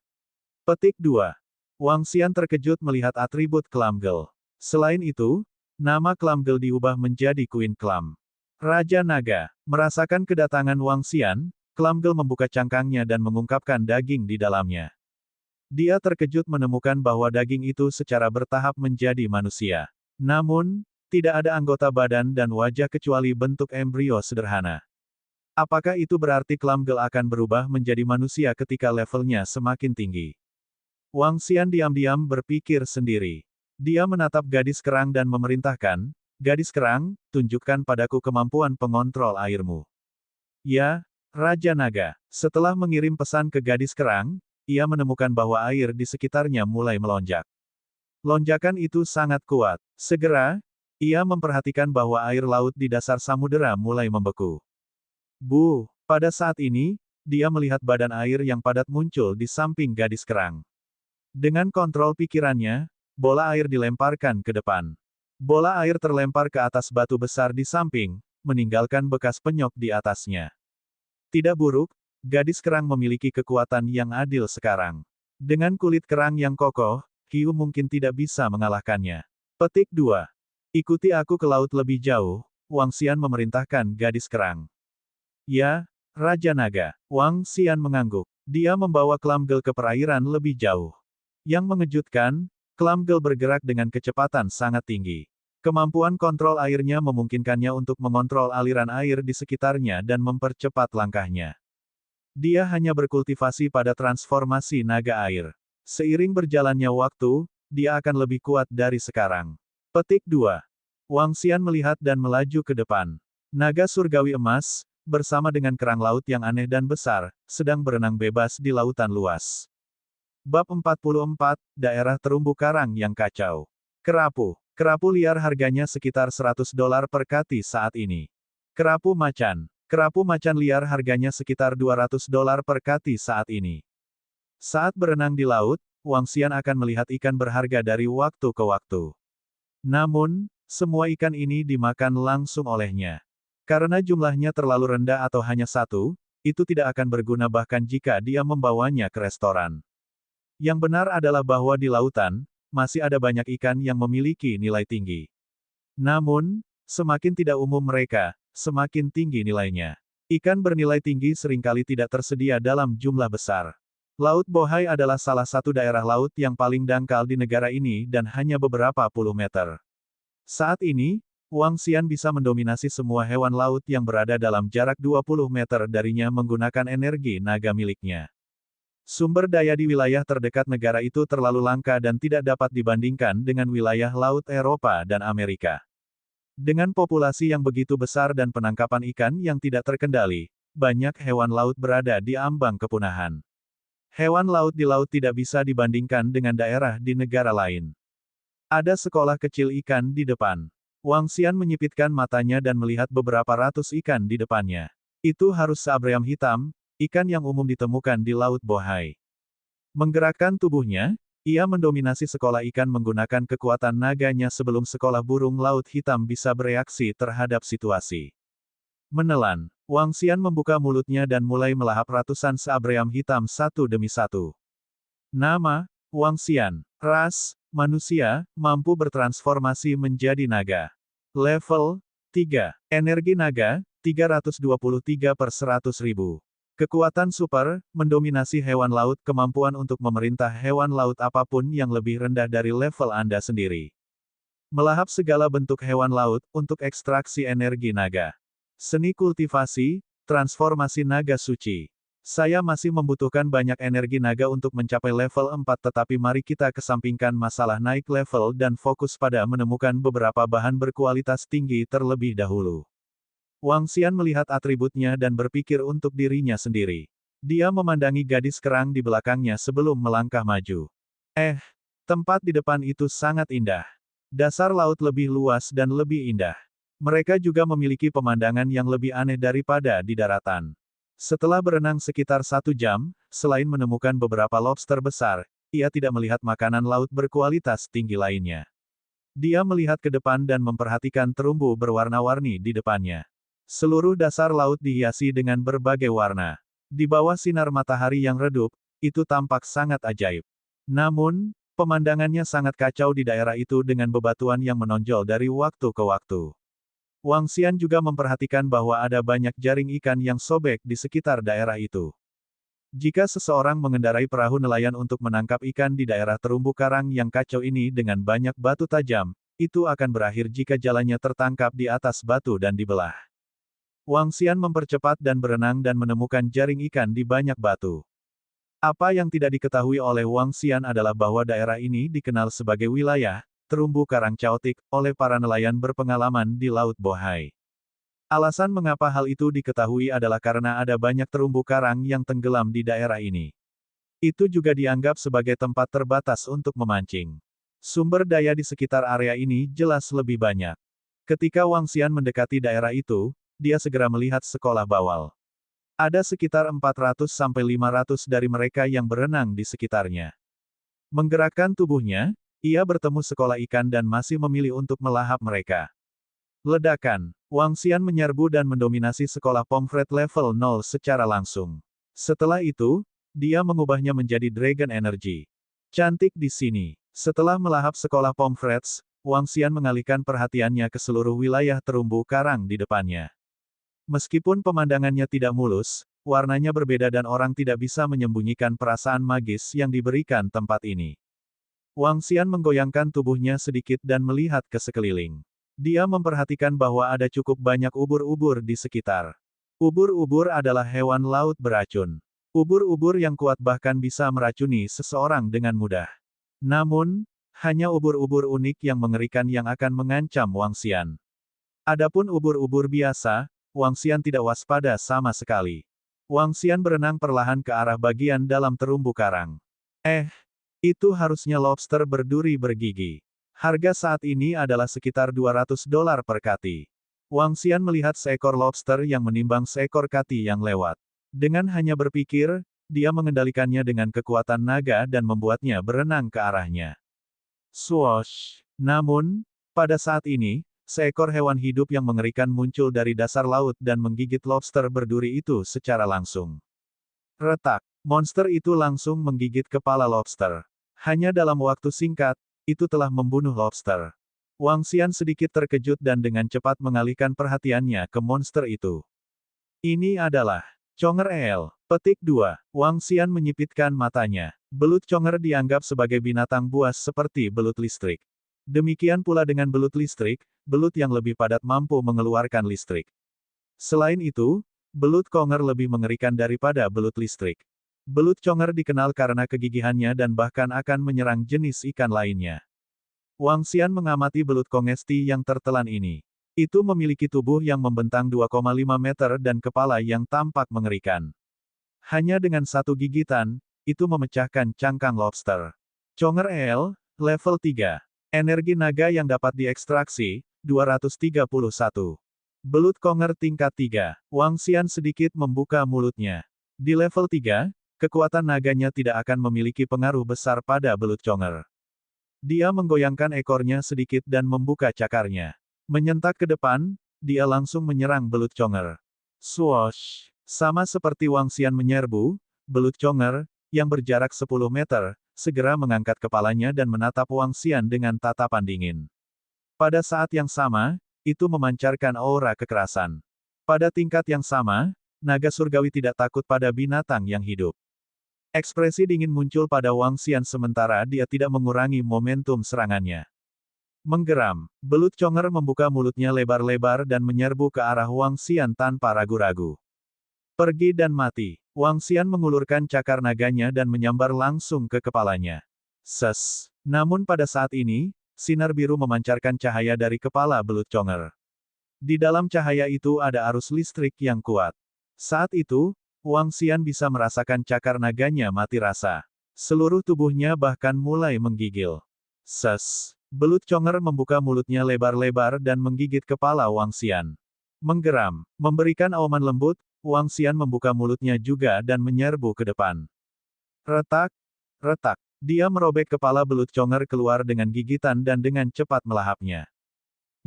Petik 2. Wang Xian terkejut melihat atribut Clam Girl. Selain itu, Nama Clamgirl diubah menjadi Queen Clam. Raja Naga, merasakan kedatangan Wang Xian, Clamgirl membuka cangkangnya dan mengungkapkan daging di dalamnya. Dia terkejut menemukan bahwa daging itu secara bertahap menjadi manusia. Namun, tidak ada anggota badan dan wajah kecuali bentuk embrio sederhana. Apakah itu berarti Clamgirl akan berubah menjadi manusia ketika levelnya semakin tinggi? Wang Xian diam-diam berpikir sendiri. Dia menatap gadis kerang dan memerintahkan, "Gadis kerang, tunjukkan padaku kemampuan pengontrol airmu." Ya, Raja Naga. Setelah mengirim pesan ke gadis kerang, ia menemukan bahwa air di sekitarnya mulai melonjak. Lonjakan itu sangat kuat. Segera, ia memperhatikan bahwa air laut di dasar samudera mulai membeku. Pada saat ini, dia melihat badan air yang padat muncul di samping gadis kerang. Dengan kontrol pikirannya, bola air dilemparkan ke depan. Bola air terlempar ke atas batu besar di samping, meninggalkan bekas penyok di atasnya. Tidak buruk, gadis kerang memiliki kekuatan yang adil sekarang. Dengan kulit kerang yang kokoh, hiu mungkin tidak bisa mengalahkannya. Petik 2. Ikuti aku ke laut lebih jauh, Wang Xian memerintahkan gadis kerang. Ya, Raja Naga. Wang Xian mengangguk. Dia membawa Clamgirl ke perairan lebih jauh. Yang mengejutkan, Clamgirl bergerak dengan kecepatan sangat tinggi. Kemampuan kontrol airnya memungkinkannya untuk mengontrol aliran air di sekitarnya dan mempercepat langkahnya. Dia hanya berkultivasi pada transformasi naga air. Seiring berjalannya waktu, dia akan lebih kuat dari sekarang. Petik 2. Wang Xian melihat dan melaju ke depan. Naga surgawi emas, bersama dengan kerang laut yang aneh dan besar, sedang berenang bebas di lautan luas. Bab 44, Daerah Terumbu Karang yang Kacau. Kerapu. Kerapu liar harganya sekitar $100 per kati saat ini. Kerapu macan. Kerapu macan liar harganya sekitar $200 per kati saat ini. Saat berenang di laut, Wang Xian akan melihat ikan berharga dari waktu ke waktu. Namun, semua ikan ini dimakan langsung olehnya. Karena jumlahnya terlalu rendah atau hanya satu, itu tidak akan berguna bahkan jika dia membawanya ke restoran. Yang benar adalah bahwa di lautan, masih ada banyak ikan yang memiliki nilai tinggi. Namun, semakin tidak umum mereka, semakin tinggi nilainya. Ikan bernilai tinggi seringkali tidak tersedia dalam jumlah besar. Laut Bohai adalah salah satu daerah laut yang paling dangkal di negara ini dan hanya beberapa puluh meter. Saat ini, Wang Xian bisa mendominasi semua hewan laut yang berada dalam jarak 20 meter darinya menggunakan energi naga miliknya. Sumber daya di wilayah terdekat negara itu terlalu langka dan tidak dapat dibandingkan dengan wilayah laut Eropa dan Amerika. Dengan populasi yang begitu besar dan penangkapan ikan yang tidak terkendali, banyak hewan laut berada di ambang kepunahan. Hewan laut di laut tidak bisa dibandingkan dengan daerah di negara lain. Ada sekolah kecil ikan di depan. Wang Xian menyipitkan matanya dan melihat beberapa ratus ikan di depannya. Itu harus seabream hitam, ikan yang umum ditemukan di Laut Bohai. Menggerakkan tubuhnya, ia mendominasi sekolah ikan menggunakan kekuatan naganya sebelum sekolah burung laut hitam bisa bereaksi terhadap situasi. Menelan, Wang Xian membuka mulutnya dan mulai melahap ratusan seabream hitam satu demi satu. Nama, Wang Xian. Ras, manusia, mampu bertransformasi menjadi naga. Level 3. Energi naga, 323/100.000. Kekuatan super, mendominasi hewan laut, kemampuan untuk memerintah hewan laut apapun yang lebih rendah dari level Anda sendiri. Melahap segala bentuk hewan laut, untuk ekstraksi energi naga. Seni kultivasi, transformasi naga suci. Saya masih membutuhkan banyak energi naga untuk mencapai level 4 tetapi mari kita kesampingkan masalah naik level dan fokus pada menemukan beberapa bahan berkualitas tinggi terlebih dahulu. Wang Xian melihat atributnya dan berpikir untuk dirinya sendiri. Dia memandangi gadis kerang di belakangnya sebelum melangkah maju. Tempat di depan itu sangat indah. Dasar laut lebih luas dan lebih indah. Mereka juga memiliki pemandangan yang lebih aneh daripada di daratan. Setelah berenang sekitar 1 jam, selain menemukan beberapa lobster besar, ia tidak melihat makanan laut berkualitas tinggi lainnya. Dia melihat ke depan dan memperhatikan terumbu berwarna-warni di depannya. Seluruh dasar laut dihiasi dengan berbagai warna. Di bawah sinar matahari yang redup, itu tampak sangat ajaib. Namun, Pemandangannya sangat kacau di daerah itu dengan bebatuan yang menonjol dari waktu ke waktu. Wang Xian juga memperhatikan bahwa ada banyak jaring ikan yang sobek di sekitar daerah itu. Jika seseorang mengendarai perahu nelayan untuk menangkap ikan di daerah terumbu karang yang kacau ini dengan banyak batu tajam, itu akan berakhir jika jalannya tertangkap di atas batu dan dibelah. Wang Xian mempercepat dan berenang dan menemukan jaring ikan di banyak batu. Apa yang tidak diketahui oleh Wang Xian adalah bahwa daerah ini dikenal sebagai wilayah terumbu karang Chaotic oleh para nelayan berpengalaman di Laut Bohai. Alasan mengapa hal itu diketahui adalah karena ada banyak terumbu karang yang tenggelam di daerah ini. Itu juga dianggap sebagai tempat terbatas untuk memancing. Sumber daya di sekitar area ini jelas lebih banyak. Ketika Wang Xian mendekati daerah itu, dia segera melihat sekolah bawal. Ada sekitar 400-500 dari mereka yang berenang di sekitarnya. Menggerakkan tubuhnya, ia bertemu sekolah ikan dan masih memilih untuk melahap mereka. Ledakan. Wang Xian menyerbu dan mendominasi sekolah Pomfret level 0 secara langsung. Setelah itu, dia mengubahnya menjadi Dragon Energy. Cantik di sini. Setelah melahap sekolah Pomfrets, Wang Xian mengalihkan perhatiannya ke seluruh wilayah terumbu karang di depannya. Meskipun pemandangannya tidak mulus, warnanya berbeda dan orang tidak bisa menyembunyikan perasaan magis yang diberikan tempat ini. Wang Xian menggoyangkan tubuhnya sedikit dan melihat ke sekeliling. Dia memperhatikan bahwa ada cukup banyak ubur-ubur di sekitar. Ubur-ubur adalah hewan laut beracun. Ubur-ubur yang kuat bahkan bisa meracuni seseorang dengan mudah. Namun, hanya ubur-ubur unik yang mengerikan yang akan mengancam Wang Xian. Adapun ubur-ubur biasa, Wang Xian tidak waspada sama sekali. Wang Xian berenang perlahan ke arah bagian dalam terumbu karang. Itu harusnya lobster berduri bergigi. Harga saat ini adalah sekitar $200 per kati. Wang Xian melihat seekor lobster yang menimbang seekor kati yang lewat. Dengan hanya berpikir, dia mengendalikannya dengan kekuatan naga dan membuatnya berenang ke arahnya. Swoosh! Namun, pada saat ini, seekor hewan hidup yang mengerikan muncul dari dasar laut dan menggigit lobster berduri itu secara langsung. Retak. Monster itu langsung menggigit kepala lobster. Hanya dalam waktu singkat, itu telah membunuh lobster. Wang Xian sedikit terkejut dan dengan cepat mengalihkan perhatiannya ke monster itu. Ini adalah Conger Eel. Petik 2. Wang Xian menyipitkan matanya. Belut conger dianggap sebagai binatang buas seperti belut listrik. Demikian pula dengan belut listrik, belut yang lebih padat mampu mengeluarkan listrik. Selain itu, belut conger lebih mengerikan daripada belut listrik. Belut conger dikenal karena kegigihannya dan bahkan akan menyerang jenis ikan lainnya. Wang Xian mengamati belut kongesti yang tertelan ini. Itu memiliki tubuh yang membentang 2,5 meter dan kepala yang tampak mengerikan. Hanya dengan satu gigitan, itu memecahkan cangkang lobster. Conger Eel, level 3. Energi naga yang dapat diekstraksi, 231. Belut conger tingkat 3. Wang Xian sedikit membuka mulutnya. Di level 3, kekuatan naganya tidak akan memiliki pengaruh besar pada belut conger. Dia menggoyangkan ekornya sedikit dan membuka cakarnya. Menyentak ke depan, dia langsung menyerang belut conger. Swoosh! Sama seperti Wang Xian menyerbu, belut conger, yang berjarak 10 meter, segera mengangkat kepalanya dan menatap Wang Xian dengan tatapan dingin. Pada saat yang sama, itu memancarkan aura kekerasan. Pada tingkat yang sama, naga surgawi tidak takut pada binatang yang hidup. Ekspresi dingin muncul pada Wang Xian sementara dia tidak mengurangi momentum serangannya. Menggeram, belut conger membuka mulutnya lebar-lebar dan menyerbu ke arah Wang Xian tanpa ragu-ragu. Pergi dan mati. Wang Xian mengulurkan cakar naganya dan menyambar langsung ke kepalanya. Ses. Namun pada saat ini, sinar biru memancarkan cahaya dari kepala belut conger. Di dalam cahaya itu ada arus listrik yang kuat. Saat itu, Wang Xian bisa merasakan cakar naganya mati rasa. Seluruh tubuhnya bahkan mulai menggigil. Ses. Belut conger membuka mulutnya lebar-lebar dan menggigit kepala Wang Xian. Menggeram, memberikan auman lembut, Wang Xian membuka mulutnya juga dan menyerbu ke depan. Retak, retak. Dia merobek kepala belut conger keluar dengan gigitan dan dengan cepat melahapnya.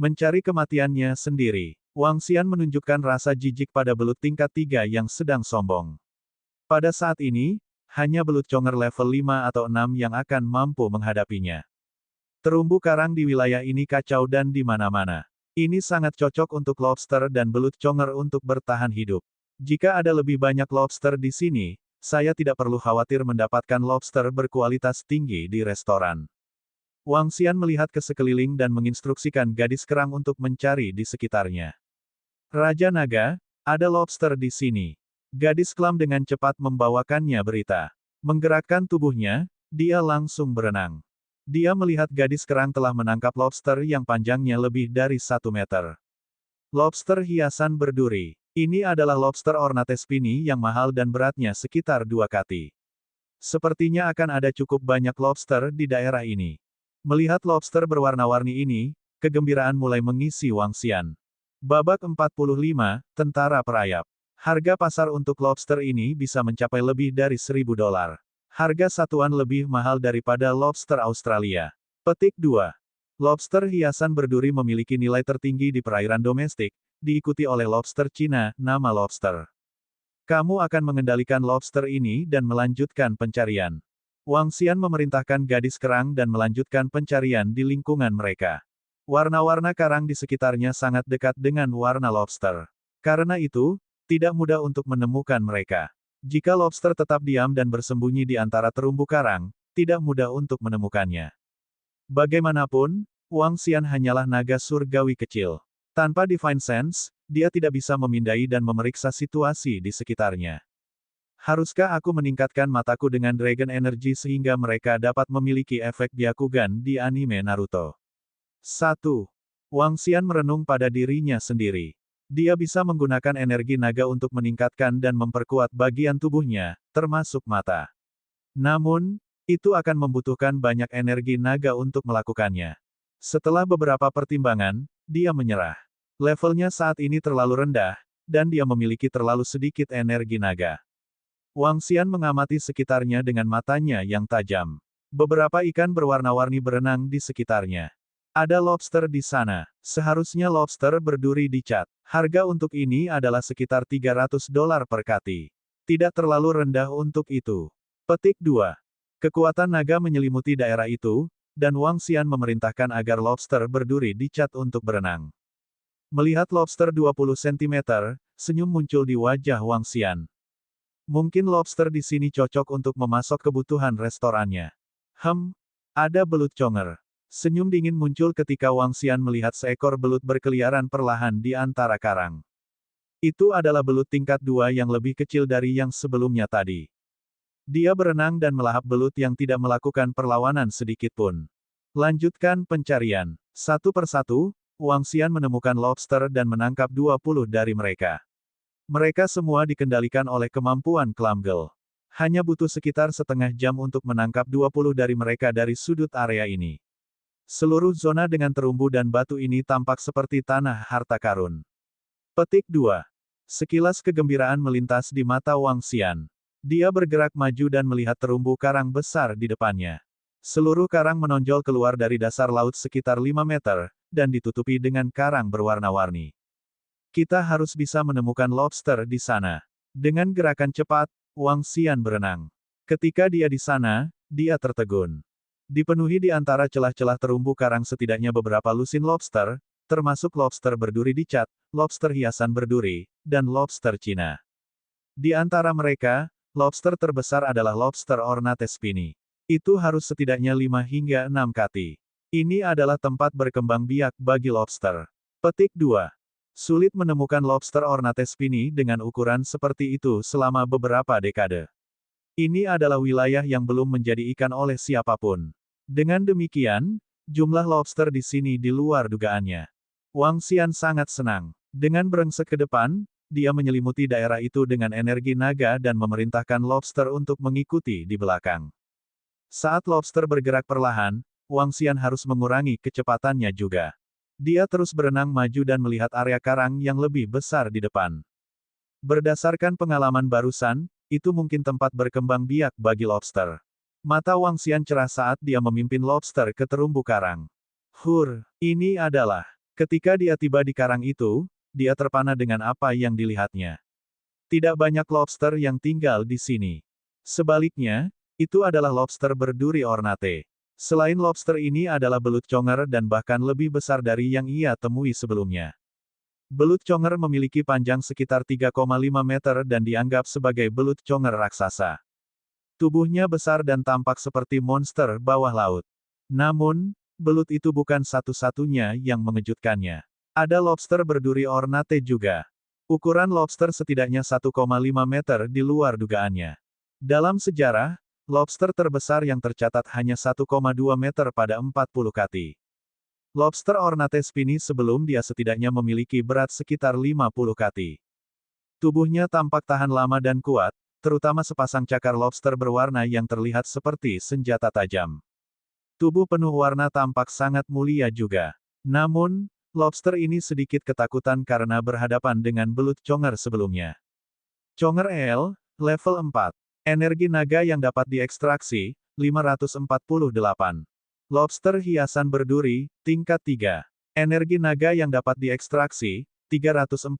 Mencari kematiannya sendiri, Wang Xian menunjukkan rasa jijik pada belut tingkat 3 yang sedang sombong. Pada saat ini, Hanya belut conger level 5 atau 6 yang akan mampu menghadapinya. Terumbu karang di wilayah ini kacau dan di mana-mana. Ini sangat cocok untuk lobster dan belut conger untuk bertahan hidup. Jika ada lebih banyak lobster di sini, saya tidak perlu khawatir mendapatkan lobster berkualitas tinggi di restoran. Wang Xian melihat ke sekeliling dan menginstruksikan gadis kerang untuk mencari di sekitarnya. Raja Naga, ada lobster di sini. Gadis kelam dengan cepat membawakannya berita. Menggerakkan tubuhnya, dia langsung berenang. Dia melihat gadis kerang telah menangkap lobster yang panjangnya lebih dari 1 meter. Lobster hiasan berduri. Ini adalah lobster ornate spiny yang mahal dan beratnya sekitar 2 kati. Sepertinya akan ada cukup banyak lobster di daerah ini. Melihat lobster berwarna-warni ini, kegembiraan mulai mengisi Wang Xian. Babak 45, Tentara Perayap. Harga pasar untuk lobster ini bisa mencapai lebih dari $1.000. Harga satuan lebih mahal daripada lobster Australia. Petik 2. Lobster hiasan berduri memiliki nilai tertinggi di perairan domestik, diikuti oleh lobster Cina, nama lobster. Kamu akan mengendalikan lobster ini dan melanjutkan pencarian. Wang Xian memerintahkan gadis kerang dan melanjutkan pencarian di lingkungan mereka. Warna-warna karang di sekitarnya sangat dekat dengan warna lobster. Karena itu, tidak mudah untuk menemukan mereka. Jika lobster tetap diam dan bersembunyi di antara terumbu karang, tidak mudah untuk menemukannya. Bagaimanapun, Wang Xian hanyalah naga surgawi kecil. Tanpa Divine Sense, dia tidak bisa memindai dan memeriksa situasi di sekitarnya. Haruskah aku meningkatkan mataku dengan Dragon Energy sehingga mereka dapat memiliki efek Byakugan di anime Naruto? 1. Wang Xian merenung pada dirinya sendiri. Dia bisa menggunakan energi naga untuk meningkatkan dan memperkuat bagian tubuhnya, termasuk mata. Namun, itu akan membutuhkan banyak energi naga untuk melakukannya. Setelah beberapa pertimbangan, dia menyerah. Levelnya saat ini terlalu rendah, dan dia memiliki terlalu sedikit energi naga. Wang Xian mengamati sekitarnya dengan matanya yang tajam. Beberapa ikan berwarna-warni berenang di sekitarnya. Ada lobster di sana. Seharusnya lobster berduri dicat. Harga untuk ini adalah sekitar $300 per kati. Tidak terlalu rendah untuk itu. Petik 2. Kekuatan naga menyelimuti daerah itu, dan Wang Xian memerintahkan agar lobster berduri dicat untuk berenang. Melihat lobster 20 cm, senyum muncul di wajah Wang Xian. Mungkin lobster di sini cocok untuk memasok kebutuhan restorannya. Ada belut conger. Senyum dingin muncul ketika Wang Xian melihat seekor belut berkeliaran perlahan di antara karang. Itu adalah belut tingkat 2 yang lebih kecil dari yang sebelumnya tadi. Dia berenang dan melahap belut yang tidak melakukan perlawanan sedikit pun. Lanjutkan pencarian. Satu persatu, Wang Xian menemukan lobster dan menangkap 20 dari mereka. Mereka semua dikendalikan oleh kemampuan Clamgirl. Hanya butuh sekitar setengah jam untuk menangkap 20 dari mereka dari sudut area ini. Seluruh zona dengan terumbu dan batu ini tampak seperti tanah harta karun. Petik 2. Sekilas kegembiraan melintas di mata Wang Xian. Dia bergerak maju dan melihat terumbu karang besar di depannya. Seluruh karang menonjol keluar dari dasar laut sekitar 5 meter, dan ditutupi dengan karang berwarna-warni. Kita harus bisa menemukan lobster di sana. Dengan gerakan cepat, Wang Xian berenang. Ketika dia di sana, dia tertegun. Dipenuhi di antara celah-celah terumbu karang setidaknya beberapa lusin lobster, termasuk lobster berduri dicat, lobster hiasan berduri, dan lobster Cina. Di antara mereka, lobster terbesar adalah lobster ornate spiny. Itu harus setidaknya 5 hingga 6 kati. Ini adalah tempat berkembang biak bagi lobster. Petik 2. Sulit menemukan lobster ornate spiny dengan ukuran seperti itu selama beberapa dekade. Ini adalah wilayah yang belum menjadi ikan oleh siapapun. Dengan demikian, jumlah lobster di sini di luar dugaannya. Wang Xian sangat senang. Dengan brengsek ke depan, dia menyelimuti daerah itu dengan energi naga dan memerintahkan lobster untuk mengikuti di belakang. Saat lobster bergerak perlahan, Wang Xian harus mengurangi kecepatannya juga. Dia terus berenang maju dan melihat area karang yang lebih besar di depan. Berdasarkan pengalaman barusan, itu mungkin tempat berkembang biak bagi lobster. Mata Wang Xian cerah saat dia memimpin lobster ke terumbu karang. Ini adalah. Ketika dia tiba di karang itu, dia terpana dengan apa yang dilihatnya. Tidak banyak lobster yang tinggal di sini. Sebaliknya, itu adalah lobster berduri ornate. Selain lobster ini adalah belut conger dan bahkan lebih besar dari yang ia temui sebelumnya. Belut conger memiliki panjang sekitar 3,5 meter dan dianggap sebagai belut conger raksasa. Tubuhnya besar dan tampak seperti monster bawah laut. Namun, belut itu bukan satu-satunya yang mengejutkannya. Ada lobster berduri ornate juga. Ukuran lobster setidaknya 1,5 meter di luar dugaannya. Dalam sejarah, lobster terbesar yang tercatat hanya 1,2 meter pada 40 kati. Lobster ornate spiny sebelum dia setidaknya memiliki berat sekitar 50 kati. Tubuhnya tampak tahan lama dan kuat, terutama sepasang cakar lobster berwarna yang terlihat seperti senjata tajam. Tubuh penuh warna tampak sangat mulia juga. Namun, lobster ini sedikit ketakutan karena berhadapan dengan belut conger sebelumnya. Conger L, level 4. Energi naga yang dapat diekstraksi, 548. Lobster hiasan berduri, tingkat 3. Energi naga yang dapat diekstraksi, 346.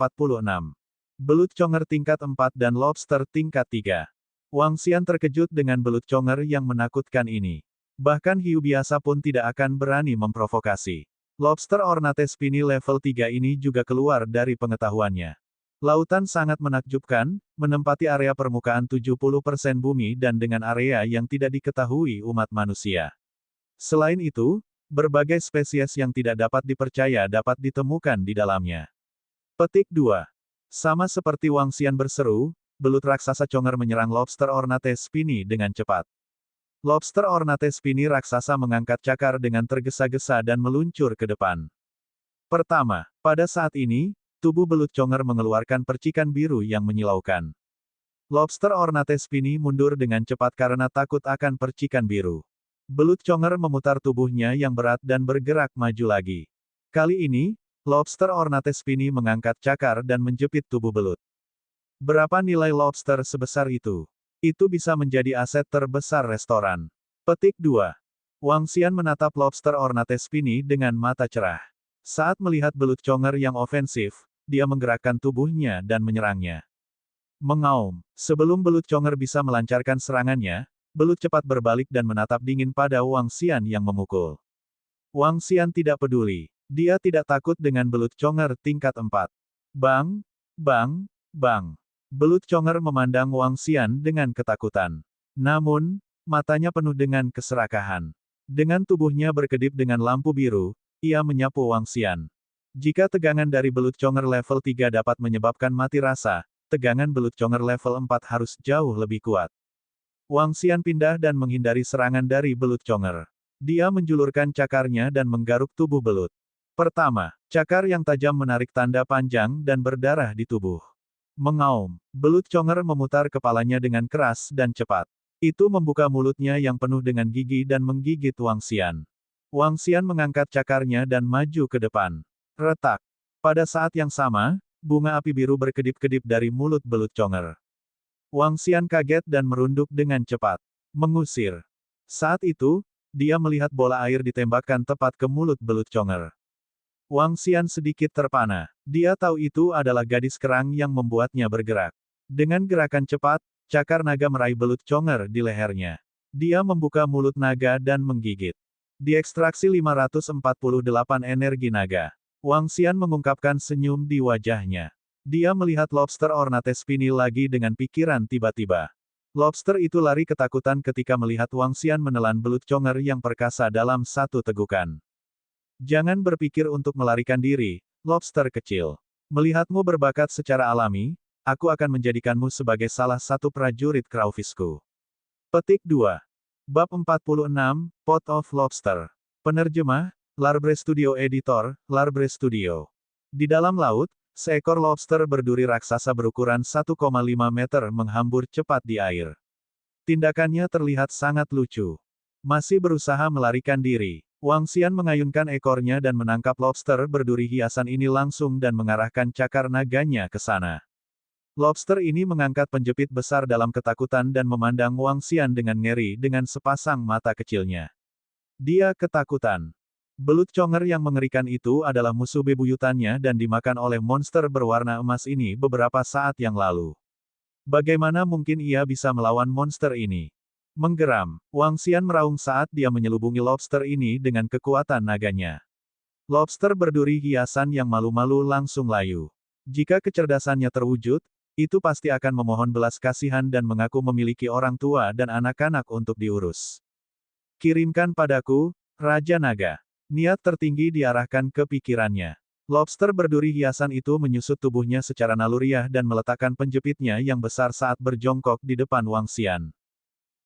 Belut conger tingkat 4 dan lobster tingkat 3. Wang Xian terkejut dengan belut conger yang menakutkan ini. Bahkan hiu biasa pun tidak akan berani memprovokasi. Lobster ornate spiny level 3 ini juga keluar dari pengetahuannya. Lautan sangat menakjubkan, menempati area permukaan 70% bumi dan dengan area yang tidak diketahui umat manusia. Selain itu, berbagai spesies yang tidak dapat dipercaya dapat ditemukan di dalamnya. Petik 2. Sama seperti Wang Xian berseru, belut raksasa conger menyerang lobster ornate spiny dengan cepat. Lobster ornate spiny raksasa mengangkat cakar dengan tergesa-gesa dan meluncur ke depan. Pertama, pada saat ini, tubuh belut conger mengeluarkan percikan biru yang menyilaukan. Lobster ornate spiny mundur dengan cepat karena takut akan percikan biru. Belut conger memutar tubuhnya yang berat dan bergerak maju lagi. Kali ini, lobster ornate spiny mengangkat cakar dan menjepit tubuh belut. Berapa nilai lobster sebesar itu? Itu bisa menjadi aset terbesar restoran. Petik 2. Wang Xian menatap lobster ornate spiny dengan mata cerah. Saat melihat belut conger yang ofensif, dia menggerakkan tubuhnya dan menyerangnya. Mengaum. Sebelum belut conger bisa melancarkan serangannya, belut cepat berbalik dan menatap dingin pada Wang Xian yang memukul. Wang Xian tidak peduli. Dia tidak takut dengan belut conger tingkat 4. Bang! Bang! Bang! Belut conger memandang Wang Xian dengan ketakutan. Namun, matanya penuh dengan keserakahan. Dengan tubuhnya berkedip dengan lampu biru, ia menyapu Wang Xian. Jika tegangan dari belut conger level 3 dapat menyebabkan mati rasa, tegangan belut conger level 4 harus jauh lebih kuat. Wang Xian pindah dan menghindari serangan dari belut conger. Dia menjulurkan cakarnya dan menggaruk tubuh belut. Pertama, cakar yang tajam menarik tanda panjang dan berdarah di tubuh. Mengaum. Belut conger memutar kepalanya dengan keras dan cepat. Itu membuka mulutnya yang penuh dengan gigi dan menggigit Wang Xian. Wang Xian mengangkat cakarnya dan maju ke depan. Retak. Pada saat yang sama, bunga api biru berkedip-kedip dari mulut belut conger. Wang Xian kaget dan merunduk dengan cepat. Mengusir. Saat itu, dia melihat bola air ditembakkan tepat ke mulut belut conger. Wang Xian sedikit terpana. Dia tahu itu adalah gadis kerang yang membuatnya bergerak. Dengan gerakan cepat, cakar naga meraih belut conger di lehernya. Dia membuka mulut naga dan menggigit. Diekstraksi 548 energi naga. Wang Xian mengungkapkan senyum di wajahnya. Dia melihat lobster ornate spiny lagi dengan pikiran tiba-tiba. Lobster itu lari ketakutan ketika melihat Wang Xian menelan belut conger yang perkasa dalam satu tegukan. Jangan berpikir untuk melarikan diri, lobster kecil. Melihatmu berbakat secara alami, aku akan menjadikanmu sebagai salah satu prajurit crawfishku. Petik 2. Bab 46, Pot of Lobster. Penerjemah, Larbre Studio Editor, Larbre Studio. Di dalam laut, seekor lobster berduri raksasa berukuran 1,5 meter menghambur cepat di air. Tindakannya terlihat sangat lucu. Masih berusaha melarikan diri. Wang Xian mengayunkan ekornya dan menangkap lobster berduri hiasan ini langsung dan mengarahkan cakar naganya ke sana. Lobster ini mengangkat penjepit besar dalam ketakutan dan memandang Wang Xian dengan ngeri dengan sepasang mata kecilnya. Dia ketakutan. Belut conger yang mengerikan itu adalah musuh bebuyutannya dan dimakan oleh monster berwarna emas ini beberapa saat yang lalu. Bagaimana mungkin ia bisa melawan monster ini? Menggeram, Wang Xian meraung saat dia menyelubungi lobster ini dengan kekuatan naganya. Lobster berduri hiasan yang malu-malu langsung layu. Jika kecerdasannya terwujud, itu pasti akan memohon belas kasihan dan mengaku memiliki orang tua dan anak-anak untuk diurus. Kirimkan padaku, Raja Naga. Niat tertinggi diarahkan ke pikirannya. Lobster berduri hiasan itu menyusut tubuhnya secara naluriah dan meletakkan penjepitnya yang besar saat berjongkok di depan Wang Xian.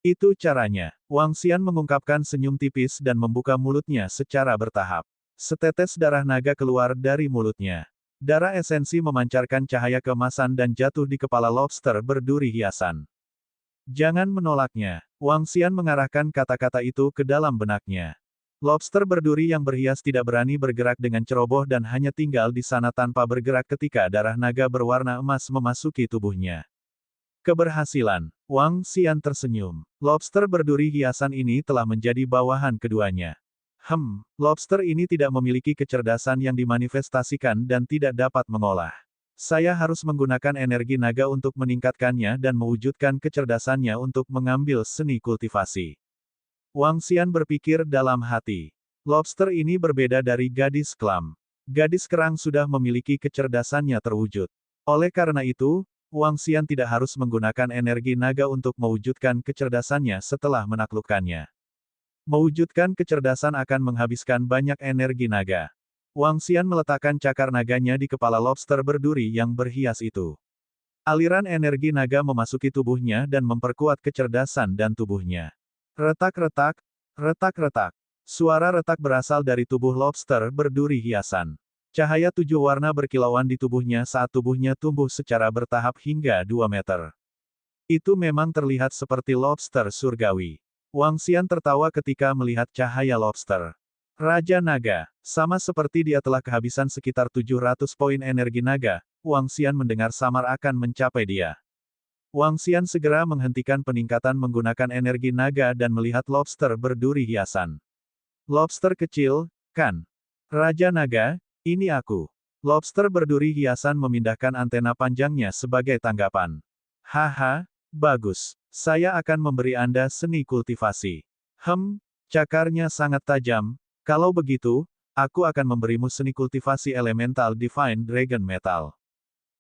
Itu caranya. Wang Xian mengungkapkan senyum tipis dan membuka mulutnya secara bertahap. Setetes darah naga keluar dari mulutnya. Darah esensi memancarkan cahaya keemasan dan jatuh di kepala lobster berduri hiasan. Jangan menolaknya. Wang Xian mengarahkan kata-kata itu ke dalam benaknya. Lobster berduri yang berhias tidak berani bergerak dengan ceroboh dan hanya tinggal di sana tanpa bergerak ketika darah naga berwarna emas memasuki tubuhnya. Keberhasilan. Wang Xian tersenyum. Lobster berduri hiasan ini telah menjadi bawahan keduanya. Lobster ini tidak memiliki kecerdasan yang dimanifestasikan dan tidak dapat mengolah. Saya harus menggunakan energi naga untuk meningkatkannya dan mewujudkan kecerdasannya untuk mengambil seni kultivasi. Wang Xian berpikir dalam hati. Lobster ini berbeda dari gadis kelam. Gadis kerang sudah memiliki kecerdasannya terwujud. Oleh karena itu, Wang Xian tidak harus menggunakan energi naga untuk mewujudkan kecerdasannya setelah menaklukkannya. Mewujudkan kecerdasan akan menghabiskan banyak energi naga. Wang Xian meletakkan cakar naganya di kepala lobster berduri yang berhias itu. Aliran energi naga memasuki tubuhnya dan memperkuat kecerdasan dan tubuhnya. Retak-retak, retak-retak. Suara retak berasal dari tubuh lobster berduri hiasan. Cahaya 7 warna berkilauan di tubuhnya saat tubuhnya tumbuh secara bertahap hingga 2 meter. Itu memang terlihat seperti lobster surgawi. Wang Xian tertawa ketika melihat cahaya lobster. Raja Naga, sama seperti dia telah kehabisan sekitar 700 poin energi naga, Wang Xian mendengar samar akan mencapai dia. Wang Xian segera menghentikan peningkatan menggunakan energi naga dan melihat lobster berduri hiasan. Lobster kecil, kan? Raja Naga, ini aku. Lobster berduri hiasan memindahkan antena panjangnya sebagai tanggapan. Haha, bagus. Saya akan memberi Anda seni kultivasi. Cakarnya sangat tajam. Kalau begitu, aku akan memberimu seni kultivasi elemental Divine Dragon Metal.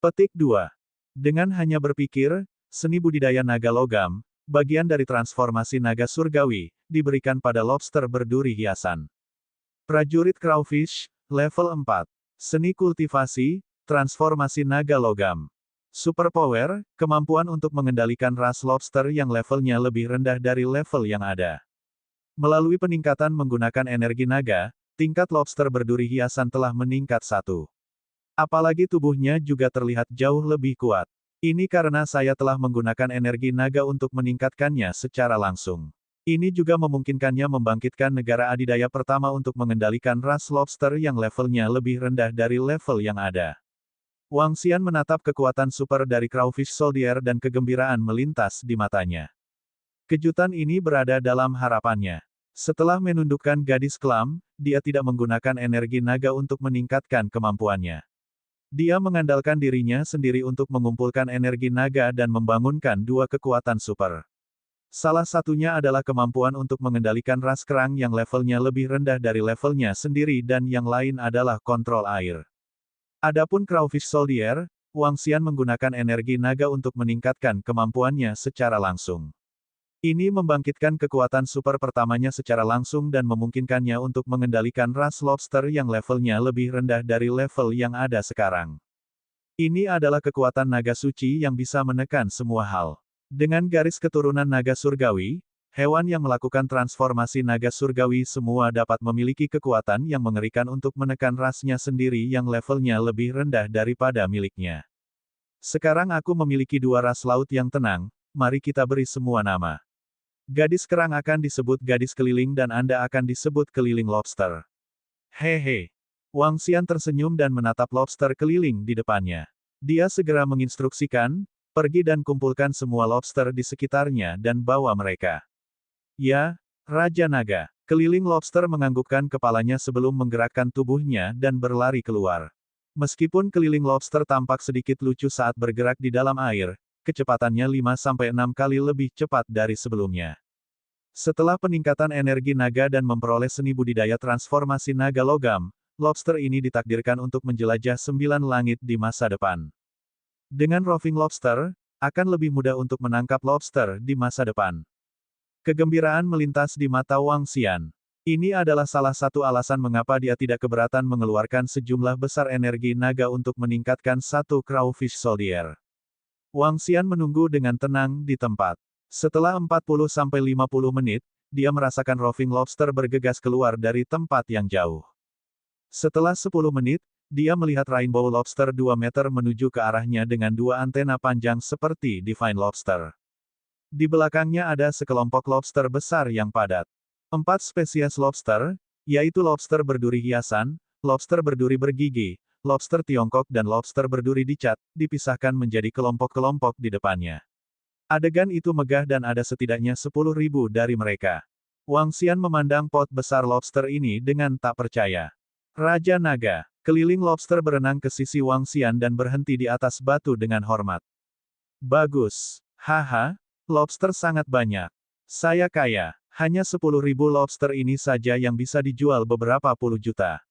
Petik 2. Dengan hanya berpikir, seni budidaya naga logam, bagian dari transformasi naga surgawi, diberikan pada lobster berduri hiasan. Prajurit Crawfish, level 4. Seni kultivasi, transformasi naga logam. Superpower, kemampuan untuk mengendalikan ras lobster yang levelnya lebih rendah dari level yang ada. Melalui peningkatan menggunakan energi naga, tingkat lobster berduri hiasan telah meningkat 1. Apalagi tubuhnya juga terlihat jauh lebih kuat. Ini karena saya telah menggunakan energi naga untuk meningkatkannya secara langsung. Ini juga memungkinkannya membangkitkan negara adidaya pertama untuk mengendalikan ras lobster yang levelnya lebih rendah dari level yang ada. Wang Xian menatap kekuatan super dari Crawfish Soldier dan kegembiraan melintas di matanya. Kejutan ini berada dalam harapannya. Setelah menundukkan gadis kelam, dia tidak menggunakan energi naga untuk meningkatkan kemampuannya. Dia mengandalkan dirinya sendiri untuk mengumpulkan energi naga dan membangunkan 2 kekuatan super. Salah satunya adalah kemampuan untuk mengendalikan ras kerang yang levelnya lebih rendah dari levelnya sendiri dan yang lain adalah kontrol air. Adapun Crawfish Soldier, Wang Xian menggunakan energi naga untuk meningkatkan kemampuannya secara langsung. Ini membangkitkan kekuatan super pertamanya secara langsung dan memungkinkannya untuk mengendalikan ras lobster yang levelnya lebih rendah dari level yang ada sekarang. Ini adalah kekuatan naga suci yang bisa menekan semua hal. Dengan garis keturunan naga surgawi, hewan yang melakukan transformasi naga surgawi semua dapat memiliki kekuatan yang mengerikan untuk menekan rasnya sendiri yang levelnya lebih rendah daripada miliknya. Sekarang aku memiliki 2 ras laut yang tenang, mari kita beri semua nama. Gadis kerang akan disebut gadis keliling dan Anda akan disebut keliling lobster. Hehe. Wang Xian tersenyum dan menatap lobster keliling di depannya. Dia segera menginstruksikan, pergi dan kumpulkan semua lobster di sekitarnya dan bawa mereka. Ya, Raja Naga. Keliling lobster menganggukkan kepalanya sebelum menggerakkan tubuhnya dan berlari keluar. Meskipun keliling lobster tampak sedikit lucu saat bergerak di dalam air, kecepatannya 5-6 kali lebih cepat dari sebelumnya. Setelah peningkatan energi naga dan memperoleh seni budidaya transformasi naga logam, lobster ini ditakdirkan untuk menjelajah 9 langit di masa depan. Dengan roving lobster, akan lebih mudah untuk menangkap lobster di masa depan. Kegembiraan melintas di mata Wang Xian. Ini adalah salah satu alasan mengapa dia tidak keberatan mengeluarkan sejumlah besar energi naga untuk meningkatkan satu crawfish soldier. Wang Xian menunggu dengan tenang di tempat. Setelah 40-50 menit, dia merasakan roving lobster bergegas keluar dari tempat yang jauh. Setelah 10 menit, dia melihat rainbow lobster 2 meter menuju ke arahnya dengan 2 antena panjang seperti divine lobster. Di belakangnya ada sekelompok lobster besar yang padat. 4 spesies lobster, yaitu lobster berduri hiasan, lobster berduri bergigi, lobster Tiongkok dan lobster berduri dicat, dipisahkan menjadi kelompok-kelompok di depannya. Adegan itu megah dan ada setidaknya 10.000 dari mereka. Wang Xian memandang pot besar lobster ini dengan tak percaya. Raja Naga, keliling lobster berenang ke sisi Wang Xian dan berhenti di atas batu dengan hormat. Bagus. Haha, lobster sangat banyak. Saya kaya, hanya 10.000 lobster ini saja yang bisa dijual beberapa puluh juta.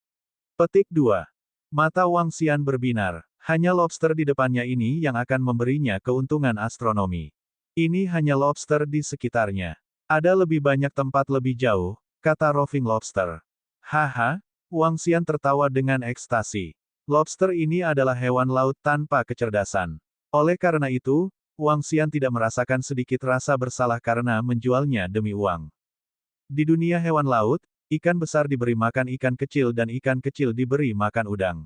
Petik 2. Mata Wang Xian berbinar. Hanya lobster di depannya ini yang akan memberinya keuntungan astronomi. Ini hanya lobster di sekitarnya. Ada lebih banyak tempat lebih jauh, kata roving lobster. Haha, Wang Xian tertawa dengan ekstasi. Lobster ini adalah hewan laut tanpa kecerdasan. Oleh karena itu, Wang Xian tidak merasakan sedikit rasa bersalah karena menjualnya demi uang. Di dunia hewan laut, ikan besar diberi makan ikan kecil dan ikan kecil diberi makan udang.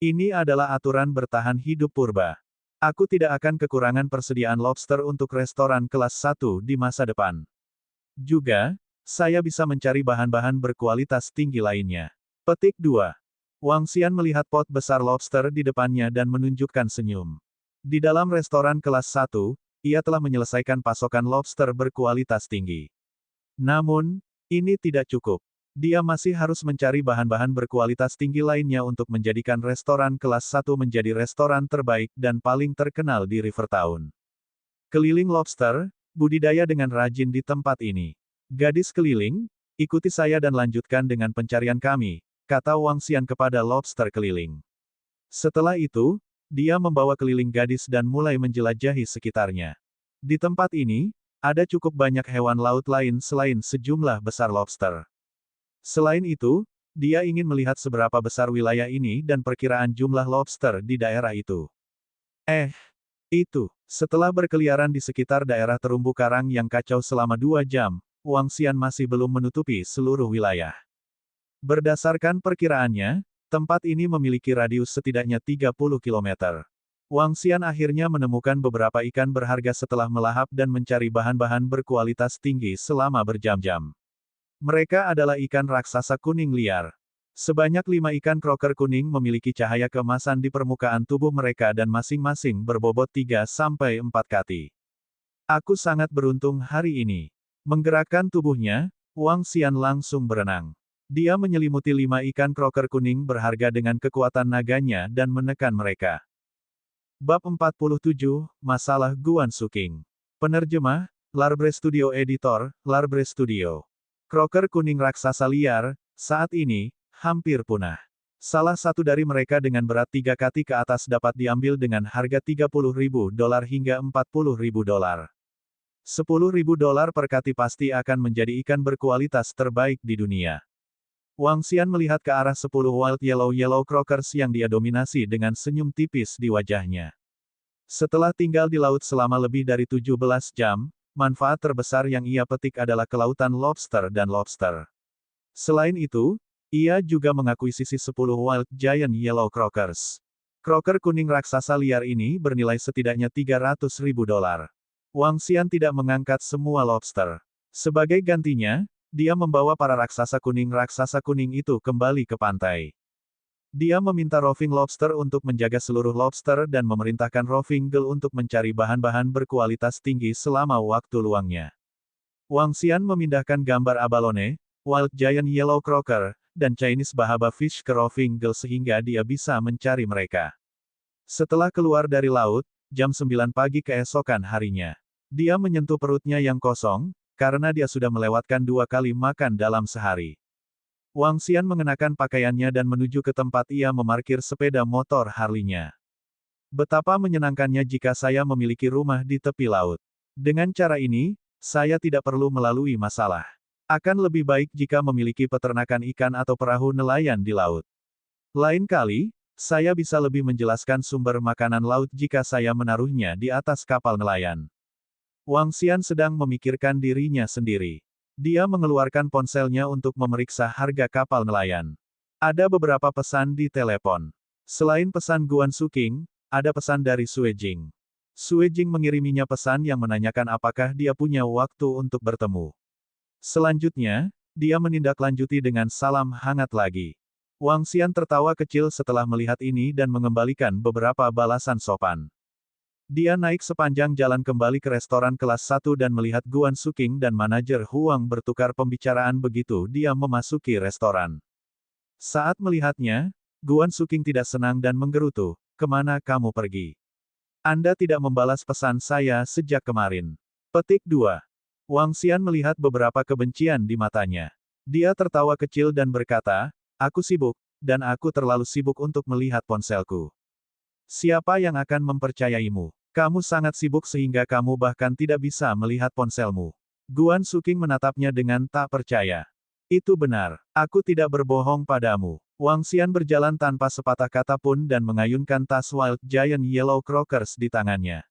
Ini adalah aturan bertahan hidup purba. Aku tidak akan kekurangan persediaan lobster untuk restoran kelas 1 di masa depan. Juga, saya bisa mencari bahan-bahan berkualitas tinggi lainnya. Petik 2. Wang Xian melihat pot besar lobster di depannya dan menunjukkan senyum. Di dalam restoran kelas 1, ia telah menyelesaikan pasokan lobster berkualitas tinggi. Namun, ini tidak cukup. Dia masih harus mencari bahan-bahan berkualitas tinggi lainnya untuk menjadikan restoran kelas 1 menjadi restoran terbaik dan paling terkenal di Rivertown. Keliling lobster, budidaya dengan rajin di tempat ini. Gadis keliling, ikuti saya dan lanjutkan dengan pencarian kami, kata Wang Xian kepada lobster keliling. Setelah itu, dia membawa keliling gadis dan mulai menjelajahi sekitarnya. Di tempat ini, ada cukup banyak hewan laut lain selain sejumlah besar lobster. Selain itu, dia ingin melihat seberapa besar wilayah ini dan perkiraan jumlah lobster di daerah itu. Setelah berkeliaran di sekitar daerah terumbu karang yang kacau selama 2 jam, Wang Xian masih belum menutupi seluruh wilayah. Berdasarkan perkiraannya, tempat ini memiliki radius setidaknya 30 km. Wang Xian akhirnya menemukan beberapa ikan berharga setelah melahap dan mencari bahan-bahan berkualitas tinggi selama berjam-jam. Mereka adalah ikan raksasa kuning liar. Sebanyak 5 ikan kroker kuning memiliki cahaya keemasan di permukaan tubuh mereka dan masing-masing berbobot 3-4 kati. Aku sangat beruntung hari ini. Menggerakkan tubuhnya, Wang Xian langsung berenang. Dia menyelimuti 5 ikan kroker kuning berharga dengan kekuatan naganya dan menekan mereka. Bab 47, Masalah Guan Suking. Penerjemah, Larbre Studio Editor, Larbre Studio. Kroker kuning raksasa liar, saat ini, hampir punah. Salah satu dari mereka dengan berat 3 kati ke atas dapat diambil dengan harga $30.000 hingga $40.000. $10.000 per kati pasti akan menjadi ikan berkualitas terbaik di dunia. Wang Xian melihat ke arah 10 wild yellow croakers yang dia dominasi dengan senyum tipis di wajahnya. Setelah tinggal di laut selama lebih dari 17 jam, manfaat terbesar yang ia petik adalah kelautan lobster dan lobster. Selain itu, ia juga mengakuisisi 10 wild giant yellow croakers. Croaker kuning raksasa liar ini bernilai setidaknya $300.000. Wang Xian tidak mengangkat semua lobster. Sebagai gantinya, dia membawa para raksasa kuning itu kembali ke pantai. Dia meminta roving lobster untuk menjaga seluruh lobster dan memerintahkan roving girl untuk mencari bahan-bahan berkualitas tinggi selama waktu luangnya. Wang Xian memindahkan gambar abalone, wild giant yellow croaker, dan Chinese bahaba fish ke roving girl sehingga dia bisa mencari mereka. Setelah keluar dari laut, jam 9 pagi keesokan harinya. Dia menyentuh perutnya yang kosong, karena dia sudah melewatkan 2 kali makan dalam sehari. Wang Xian mengenakan pakaiannya dan menuju ke tempat ia memarkir sepeda motor Harley-nya. Betapa menyenangkannya jika saya memiliki rumah di tepi laut. Dengan cara ini, saya tidak perlu melalui masalah. Akan lebih baik jika memiliki peternakan ikan atau perahu nelayan di laut. Lain kali, saya bisa lebih menjelaskan sumber makanan laut jika saya menaruhnya di atas kapal nelayan. Wang Xian sedang memikirkan dirinya sendiri. Dia mengeluarkan ponselnya untuk memeriksa harga kapal nelayan. Ada beberapa pesan di telepon. Selain pesan Guan Suking, ada pesan dari Sue Jing. Sue Jing mengiriminya pesan yang menanyakan apakah dia punya waktu untuk bertemu. Selanjutnya, dia menindaklanjuti dengan salam hangat lagi. Wang Xian tertawa kecil setelah melihat ini dan mengembalikan beberapa balasan sopan. Dia naik sepanjang jalan kembali ke restoran kelas 1 dan melihat Guan Suking dan manajer Huang bertukar pembicaraan begitu dia memasuki restoran. Saat melihatnya, Guan Suking tidak senang dan menggerutu, "Kemana kamu pergi? Anda tidak membalas pesan saya sejak kemarin." Petik 2. Wang Xian melihat beberapa kebencian di matanya. Dia tertawa kecil dan berkata, "Aku sibuk, dan aku terlalu sibuk untuk melihat ponselku. Siapa yang akan mempercayaimu? Kamu sangat sibuk sehingga kamu bahkan tidak bisa melihat ponselmu." Guan Suking menatapnya dengan tak percaya. "Itu benar. Aku tidak berbohong padamu." Wang Xian berjalan tanpa sepatah kata pun dan mengayunkan tas Wild Giant Yellow Croakers di tangannya.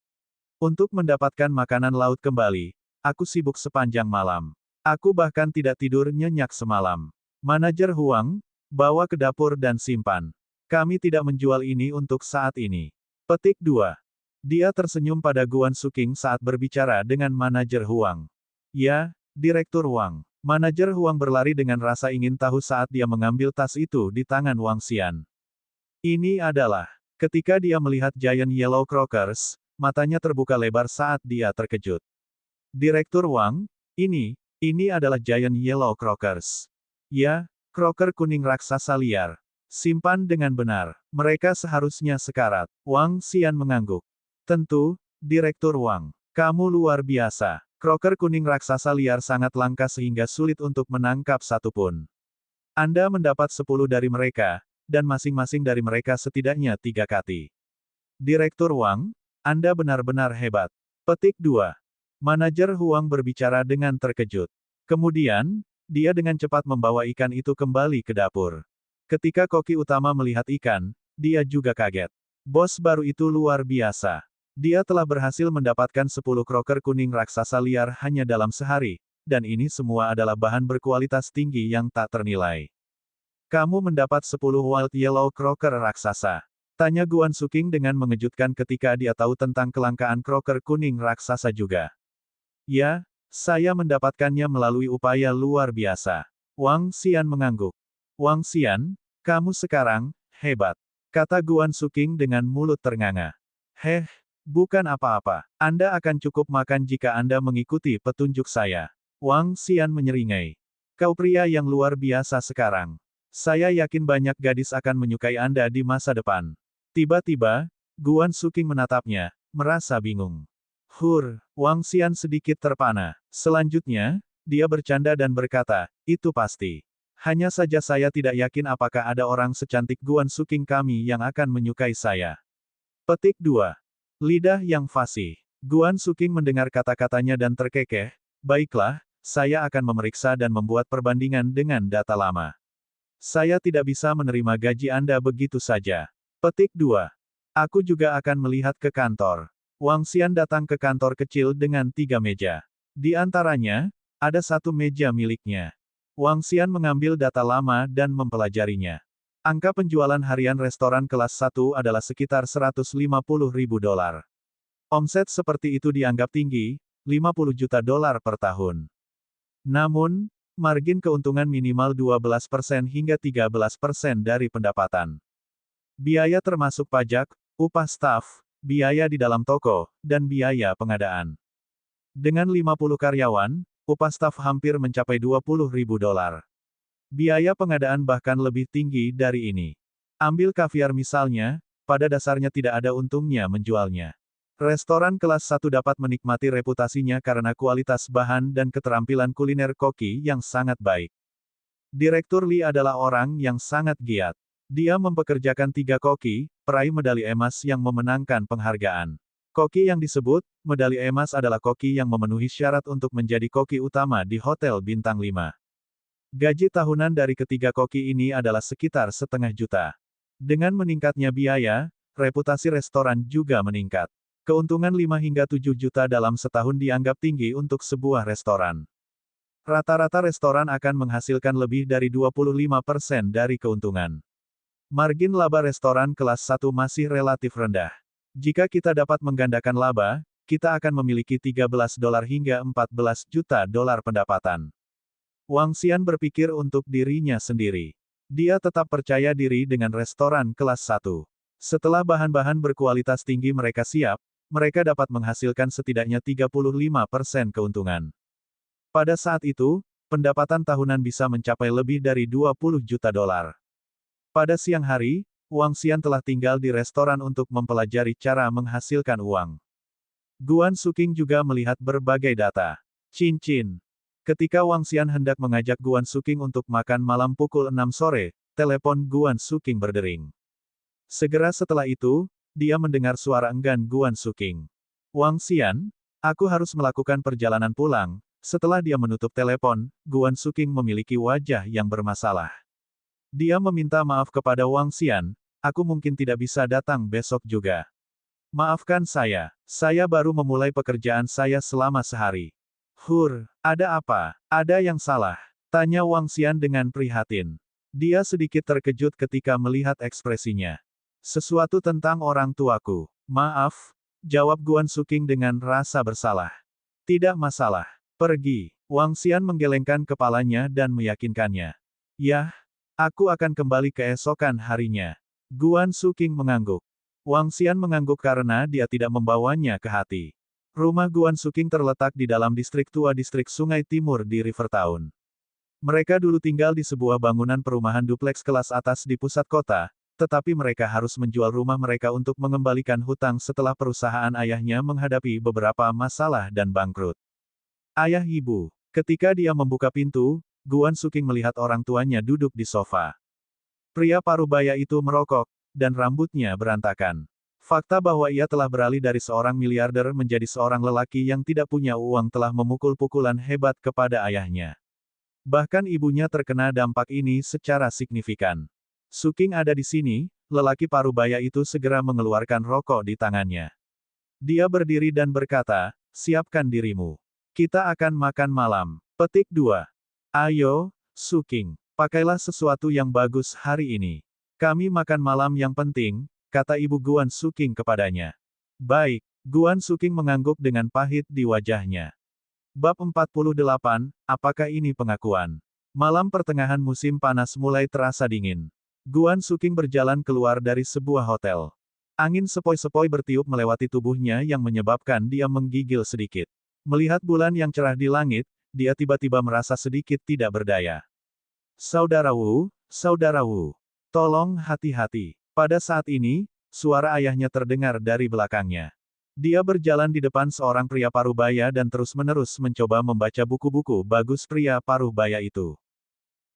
"Untuk mendapatkan makanan laut kembali, aku sibuk sepanjang malam. Aku bahkan tidak tidur nyenyak semalam. Manajer Huang, bawa ke dapur dan simpan. Kami tidak menjual ini untuk saat ini." Petik 2. Dia tersenyum pada Guan Suking saat berbicara dengan manajer Huang. "Ya, Direktur Wang." Manajer Huang berlari dengan rasa ingin tahu saat dia mengambil tas itu di tangan Wang Xian. Ini adalah. Ketika dia melihat Giant Yellow Croakers, matanya terbuka lebar saat dia terkejut. "Direktur Wang, ini adalah Giant Yellow Croakers." "Ya, croaker kuning raksasa liar. Simpan dengan benar. Mereka seharusnya sekarat." Wang Xian mengangguk. "Tentu, Direktur Wang. Kamu luar biasa. Croaker kuning raksasa liar sangat langka sehingga sulit untuk menangkap satu pun. Anda mendapat 10 dari mereka, dan masing-masing dari mereka setidaknya 3 kati. Direktur Wang, Anda benar-benar hebat." Petik 2. Manajer Huang berbicara dengan terkejut. Kemudian, dia dengan cepat membawa ikan itu kembali ke dapur. Ketika koki utama melihat ikan, dia juga kaget. Bos baru itu luar biasa. Dia telah berhasil mendapatkan 10 croaker kuning raksasa liar hanya dalam sehari, dan ini semua adalah bahan berkualitas tinggi yang tak ternilai. "Kamu mendapat 10 Wild Yellow Croaker raksasa?" tanya Guan Suking dengan mengejutkan ketika dia tahu tentang kelangkaan croaker kuning raksasa juga. "Ya, saya mendapatkannya melalui upaya luar biasa." Wang Xian mengangguk. "Wang Xian, kamu sekarang hebat," kata Guan Suking dengan mulut ternganga. Bukan apa-apa. Anda akan cukup makan jika Anda mengikuti petunjuk saya." Wang Xian menyeringai. "Kau pria yang luar biasa sekarang. Saya yakin banyak gadis akan menyukai Anda di masa depan." Tiba-tiba, Guan Suking menatapnya, merasa bingung. Wang Xian sedikit terpana. Selanjutnya, dia bercanda dan berkata, "Itu pasti. Hanya saja saya tidak yakin apakah ada orang secantik Guan Suking kami yang akan menyukai saya." Petik 2. Lidah yang fasih. Guan Suking mendengar kata-katanya dan terkekeh. "Baiklah, saya akan memeriksa dan membuat perbandingan dengan data lama. Saya tidak bisa menerima gaji Anda begitu saja." Petik 2. "Aku juga akan melihat ke kantor." Wang Xian datang ke kantor kecil dengan 3 meja. Di antaranya, ada 1 meja miliknya. Wang Xian mengambil data lama dan mempelajarinya. Angka penjualan harian restoran kelas 1 adalah sekitar $150.000. Omset seperti itu dianggap tinggi, $50 juta per tahun. Namun, margin keuntungan minimal 12% hingga 13% dari pendapatan. Biaya termasuk pajak, upah staf, biaya di dalam toko, dan biaya pengadaan. Dengan 50 karyawan, upah staf hampir mencapai $20.000. Biaya pengadaan bahkan lebih tinggi dari ini. Ambil kaviar misalnya, pada dasarnya tidak ada untungnya menjualnya. Restoran kelas 1 dapat menikmati reputasinya karena kualitas bahan dan keterampilan kuliner koki yang sangat baik. Direktur Lee adalah orang yang sangat giat. Dia mempekerjakan 3 koki, peraih medali emas yang memenangkan penghargaan. Koki yang disebut medali emas adalah koki yang memenuhi syarat untuk menjadi koki utama di Hotel Bintang 5. Gaji tahunan dari ketiga koki ini adalah sekitar $500.000. Dengan meningkatnya biaya, reputasi restoran juga meningkat. Keuntungan 5 hingga 7 juta dalam setahun dianggap tinggi untuk sebuah restoran. Rata-rata restoran akan menghasilkan lebih dari 25% dari keuntungan. Margin laba restoran kelas 1 masih relatif rendah. Jika kita dapat menggandakan laba, kita akan memiliki $13 hingga $14 juta pendapatan. Wang Xian berpikir untuk dirinya sendiri. Dia tetap percaya diri dengan restoran kelas 1. Setelah bahan-bahan berkualitas tinggi mereka siap, mereka dapat menghasilkan setidaknya 35% keuntungan. Pada saat itu, pendapatan tahunan bisa mencapai lebih dari $20 juta. Pada siang hari, Wang Xian telah tinggal di restoran untuk mempelajari cara menghasilkan uang. Guan Suking juga melihat berbagai data. Cincin. Ketika Wang Xian hendak mengajak Guan Suking untuk makan malam pukul 6 sore, telepon Guan Suking berdering. Segera setelah itu, dia mendengar suara enggan Guan Suking. Wang Xian, aku harus melakukan perjalanan pulang. Setelah dia menutup telepon, Guan Suking memiliki wajah yang bermasalah. Dia meminta maaf kepada Wang Xian, aku mungkin tidak bisa datang besok juga. Maafkan saya baru memulai pekerjaan saya selama sehari. Ada apa? Ada yang salah? Tanya Wang Xian dengan prihatin. Dia sedikit terkejut ketika melihat ekspresinya. Sesuatu tentang orang tuaku. Maaf, jawab Guan Suking dengan rasa bersalah. Tidak masalah. Pergi. Wang Xian menggelengkan kepalanya dan meyakinkannya. Yah, aku akan kembali keesokan harinya. Guan Suking mengangguk. Wang Xian mengangguk karena dia tidak membawanya ke hati. Rumah Guan Suking terletak di dalam distrik tua distrik Sungai Timur di Rivertown. Mereka dulu tinggal di sebuah bangunan perumahan dupleks kelas atas di pusat kota, tetapi mereka harus menjual rumah mereka untuk mengembalikan hutang setelah perusahaan ayahnya menghadapi beberapa masalah dan bangkrut. Ayah ibu. Ketika dia membuka pintu, Guan Suking melihat orang tuanya duduk di sofa. Pria parubaya itu merokok, dan rambutnya berantakan. Fakta bahwa ia telah beralih dari seorang miliarder menjadi seorang lelaki yang tidak punya uang telah memukul pukulan hebat kepada ayahnya. Bahkan ibunya terkena dampak ini secara signifikan. Suking ada di sini, lelaki parubaya itu segera mengeluarkan rokok di tangannya. Dia berdiri dan berkata, siapkan dirimu. Kita akan makan malam. Petik 2. Ayo, Suking, pakailah sesuatu yang bagus hari ini. Kami makan malam yang penting, kata ibu Guan Suking kepadanya. Baik, Guan Suking mengangguk dengan pahit di wajahnya. Bab 48, apakah ini pengakuan? Malam pertengahan musim panas mulai terasa dingin. Guan Suking berjalan keluar dari sebuah hotel. Angin sepoi-sepoi bertiup melewati tubuhnya yang menyebabkan dia menggigil sedikit. Melihat bulan yang cerah di langit, dia tiba-tiba merasa sedikit tidak berdaya. Saudara Wu, tolong hati-hati. Pada saat ini, suara ayahnya terdengar dari belakangnya. Dia berjalan di depan seorang pria parubaya dan terus-menerus mencoba membaca buku-buku bagus pria parubaya itu.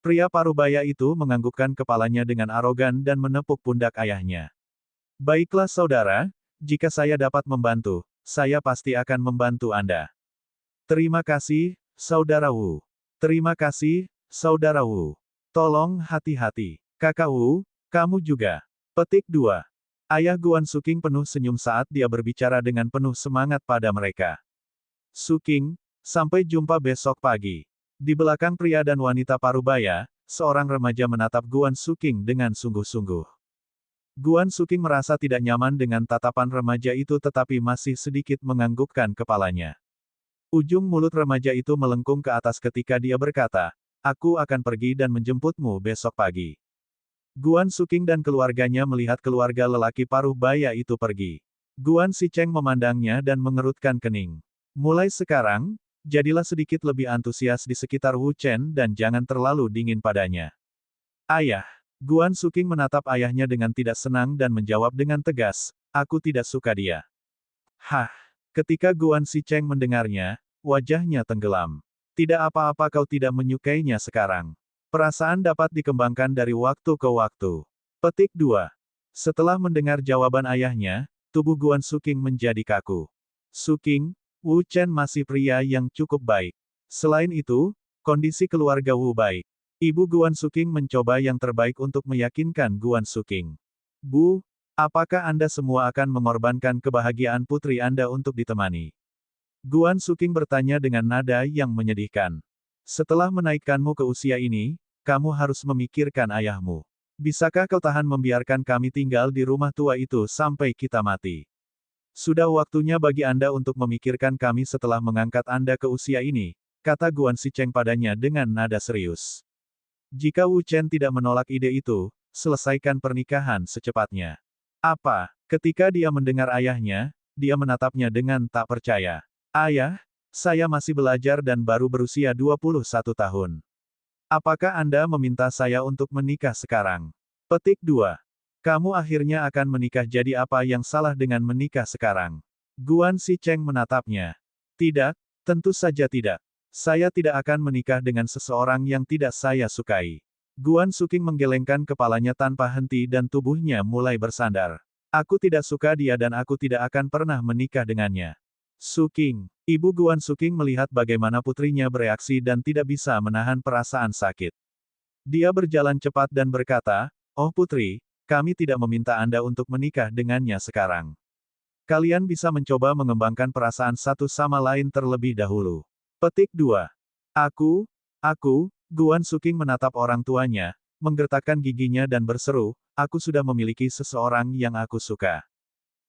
Pria parubaya itu menganggukkan kepalanya dengan arogan dan menepuk pundak ayahnya. Baiklah saudara, jika saya dapat membantu, saya pasti akan membantu Anda. Terima kasih, Saudara Wu. Terima kasih, Saudara Wu. Tolong hati-hati. Kakak Wu, kamu juga. Petik 2. Ayah Guan Suking penuh senyum saat dia berbicara dengan penuh semangat pada mereka. Suking, sampai jumpa besok pagi. Di belakang pria dan wanita parubaya, seorang remaja menatap Guan Suking dengan sungguh-sungguh. Guan Suking merasa tidak nyaman dengan tatapan remaja itu tetapi masih sedikit menganggukkan kepalanya. Ujung mulut remaja itu melengkung ke atas ketika dia berkata, aku akan pergi dan menjemputmu besok pagi. Guan Suking dan keluarganya melihat keluarga lelaki parubaya itu pergi. Guan Sicheng memandangnya dan mengerutkan kening. Mulai sekarang, jadilah sedikit lebih antusias di sekitar Wu Chen dan jangan terlalu dingin padanya. Ayah. Guan Suking menatap ayahnya dengan tidak senang dan menjawab dengan tegas, aku tidak suka dia. Hah! Ketika Guan Sicheng mendengarnya, wajahnya tenggelam. Tidak apa-apa kau tidak menyukainya sekarang. Perasaan dapat dikembangkan dari waktu ke waktu. Petik 2. Setelah mendengar jawaban ayahnya, tubuh Guan Suking menjadi kaku. Suking, Wu Chen masih pria yang cukup baik. Selain itu, kondisi keluarga Wu baik. Ibu Guan Suking mencoba yang terbaik untuk meyakinkan Guan Suking. Bu, apakah Anda semua akan mengorbankan kebahagiaan putri Anda untuk ditemani? Guan Suking bertanya dengan nada yang menyedihkan. Setelah menaikkanmu ke usia ini, kamu harus memikirkan ayahmu. Bisakah kau tahan membiarkan kami tinggal di rumah tua itu sampai kita mati? Sudah waktunya bagi Anda untuk memikirkan kami setelah mengangkat Anda ke usia ini, kata Guan Sicheng padanya dengan nada serius. Jika Wu Chen tidak menolak ide itu, selesaikan pernikahan secepatnya. Apa? Ketika dia mendengar ayahnya, dia menatapnya dengan tak percaya. Ayah, saya masih belajar dan baru berusia 21 tahun. Apakah Anda meminta saya untuk menikah sekarang? Petik 2. Kamu akhirnya akan menikah, jadi apa yang salah dengan menikah sekarang? Guan Sicheng menatapnya. Tidak, tentu saja tidak. Saya tidak akan menikah dengan seseorang yang tidak saya sukai. Guan Suking menggelengkan kepalanya tanpa henti dan tubuhnya mulai bersandar. Aku tidak suka dia dan aku tidak akan pernah menikah dengannya. Suking. Ibu Guan Suking melihat bagaimana putrinya bereaksi dan tidak bisa menahan perasaan sakit. Dia berjalan cepat dan berkata, "Oh putri, kami tidak meminta Anda untuk menikah dengannya sekarang. Kalian bisa mencoba mengembangkan perasaan satu sama lain terlebih dahulu." Petik 2. Aku, Guan Suking menatap orang tuanya, menggertakkan giginya dan berseru, "Aku sudah memiliki seseorang yang aku suka."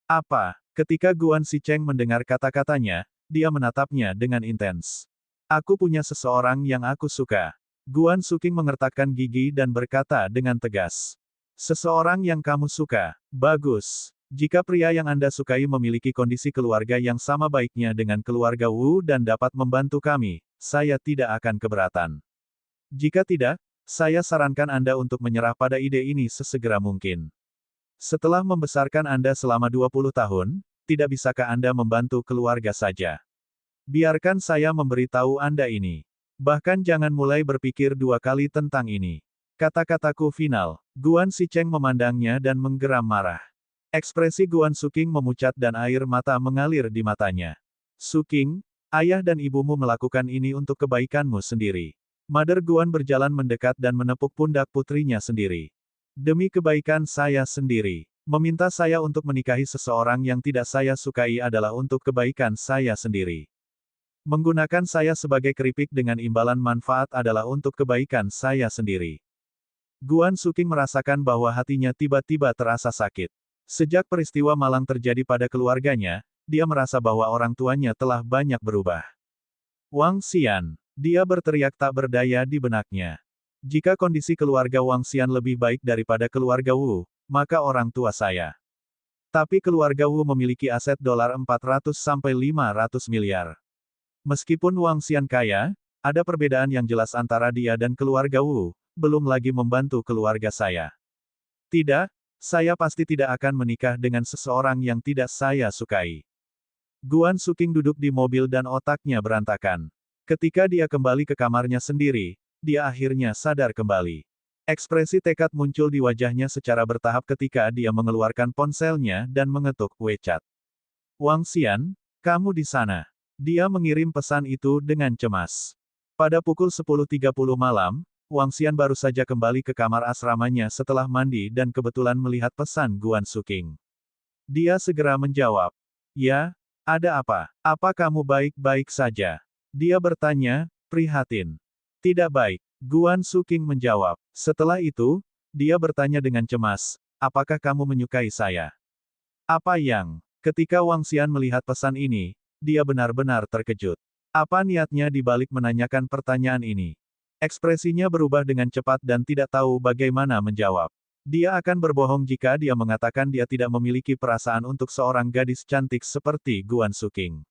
Apa? Ketika Guan Sicheng mendengar kata-katanya, dia menatapnya dengan intens. Aku punya seseorang yang aku suka. Guan Suking mengertakkan gigi dan berkata dengan tegas. Seseorang yang kamu suka. Bagus. Jika pria yang Anda sukai memiliki kondisi keluarga yang sama baiknya dengan keluarga Wu dan dapat membantu kami, saya tidak akan keberatan. Jika tidak, saya sarankan Anda untuk menyerah pada ide ini sesegera mungkin. Setelah membesarkan Anda selama 20 tahun, tidak bisakah Anda membantu keluarga saja? Biarkan saya memberitahu Anda ini. Bahkan jangan mulai berpikir dua kali tentang ini. Kata-kataku final. Guan Sicheng memandangnya dan menggeram marah. Ekspresi Guan Suking memucat dan air mata mengalir di matanya. Suking, ayah dan ibumu melakukan ini untuk kebaikanmu sendiri. Mother Guan berjalan mendekat dan menepuk pundak putrinya sendiri. Demi kebaikan saya sendiri, meminta saya untuk menikahi seseorang yang tidak saya sukai adalah untuk kebaikan saya sendiri. Menggunakan saya sebagai keripik dengan imbalan manfaat adalah untuk kebaikan saya sendiri. Guan Suking merasakan bahwa hatinya tiba-tiba terasa sakit. Sejak peristiwa malang terjadi pada keluarganya, dia merasa bahwa orang tuanya telah banyak berubah. Wang Xian, dia berteriak tak berdaya di benaknya. Jika kondisi keluarga Wang Xian lebih baik daripada keluarga Wu, maka orang tua saya. Tapi keluarga Wu memiliki aset $400 sampai 500 miliar. Meskipun Wang Xian kaya, ada perbedaan yang jelas antara dia dan keluarga Wu, belum lagi membantu keluarga saya. Tidak, saya pasti tidak akan menikah dengan seseorang yang tidak saya sukai. Guan Suking duduk di mobil dan otaknya berantakan. Ketika dia kembali ke kamarnya sendiri, dia akhirnya sadar kembali. Ekspresi tekad muncul di wajahnya secara bertahap ketika dia mengeluarkan ponselnya dan mengetuk WeChat. Wang Xian, kamu di sana. Dia mengirim pesan itu dengan cemas. Pada pukul 10.30 malam, Wang Xian baru saja kembali ke kamar asramanya setelah mandi dan kebetulan melihat pesan Guan Suking. Dia segera menjawab. Ya, ada apa? Apa kamu baik-baik saja? Dia bertanya, prihatin. Tidak baik, Guan Suking menjawab. Setelah itu, dia bertanya dengan cemas, apakah kamu menyukai saya? Apa yang? Ketika Wang Xian melihat pesan ini, dia benar-benar terkejut. Apa niatnya di balik menanyakan pertanyaan ini? Ekspresinya berubah dengan cepat dan tidak tahu bagaimana menjawab. Dia akan berbohong jika dia mengatakan dia tidak memiliki perasaan untuk seorang gadis cantik seperti Guan Suking.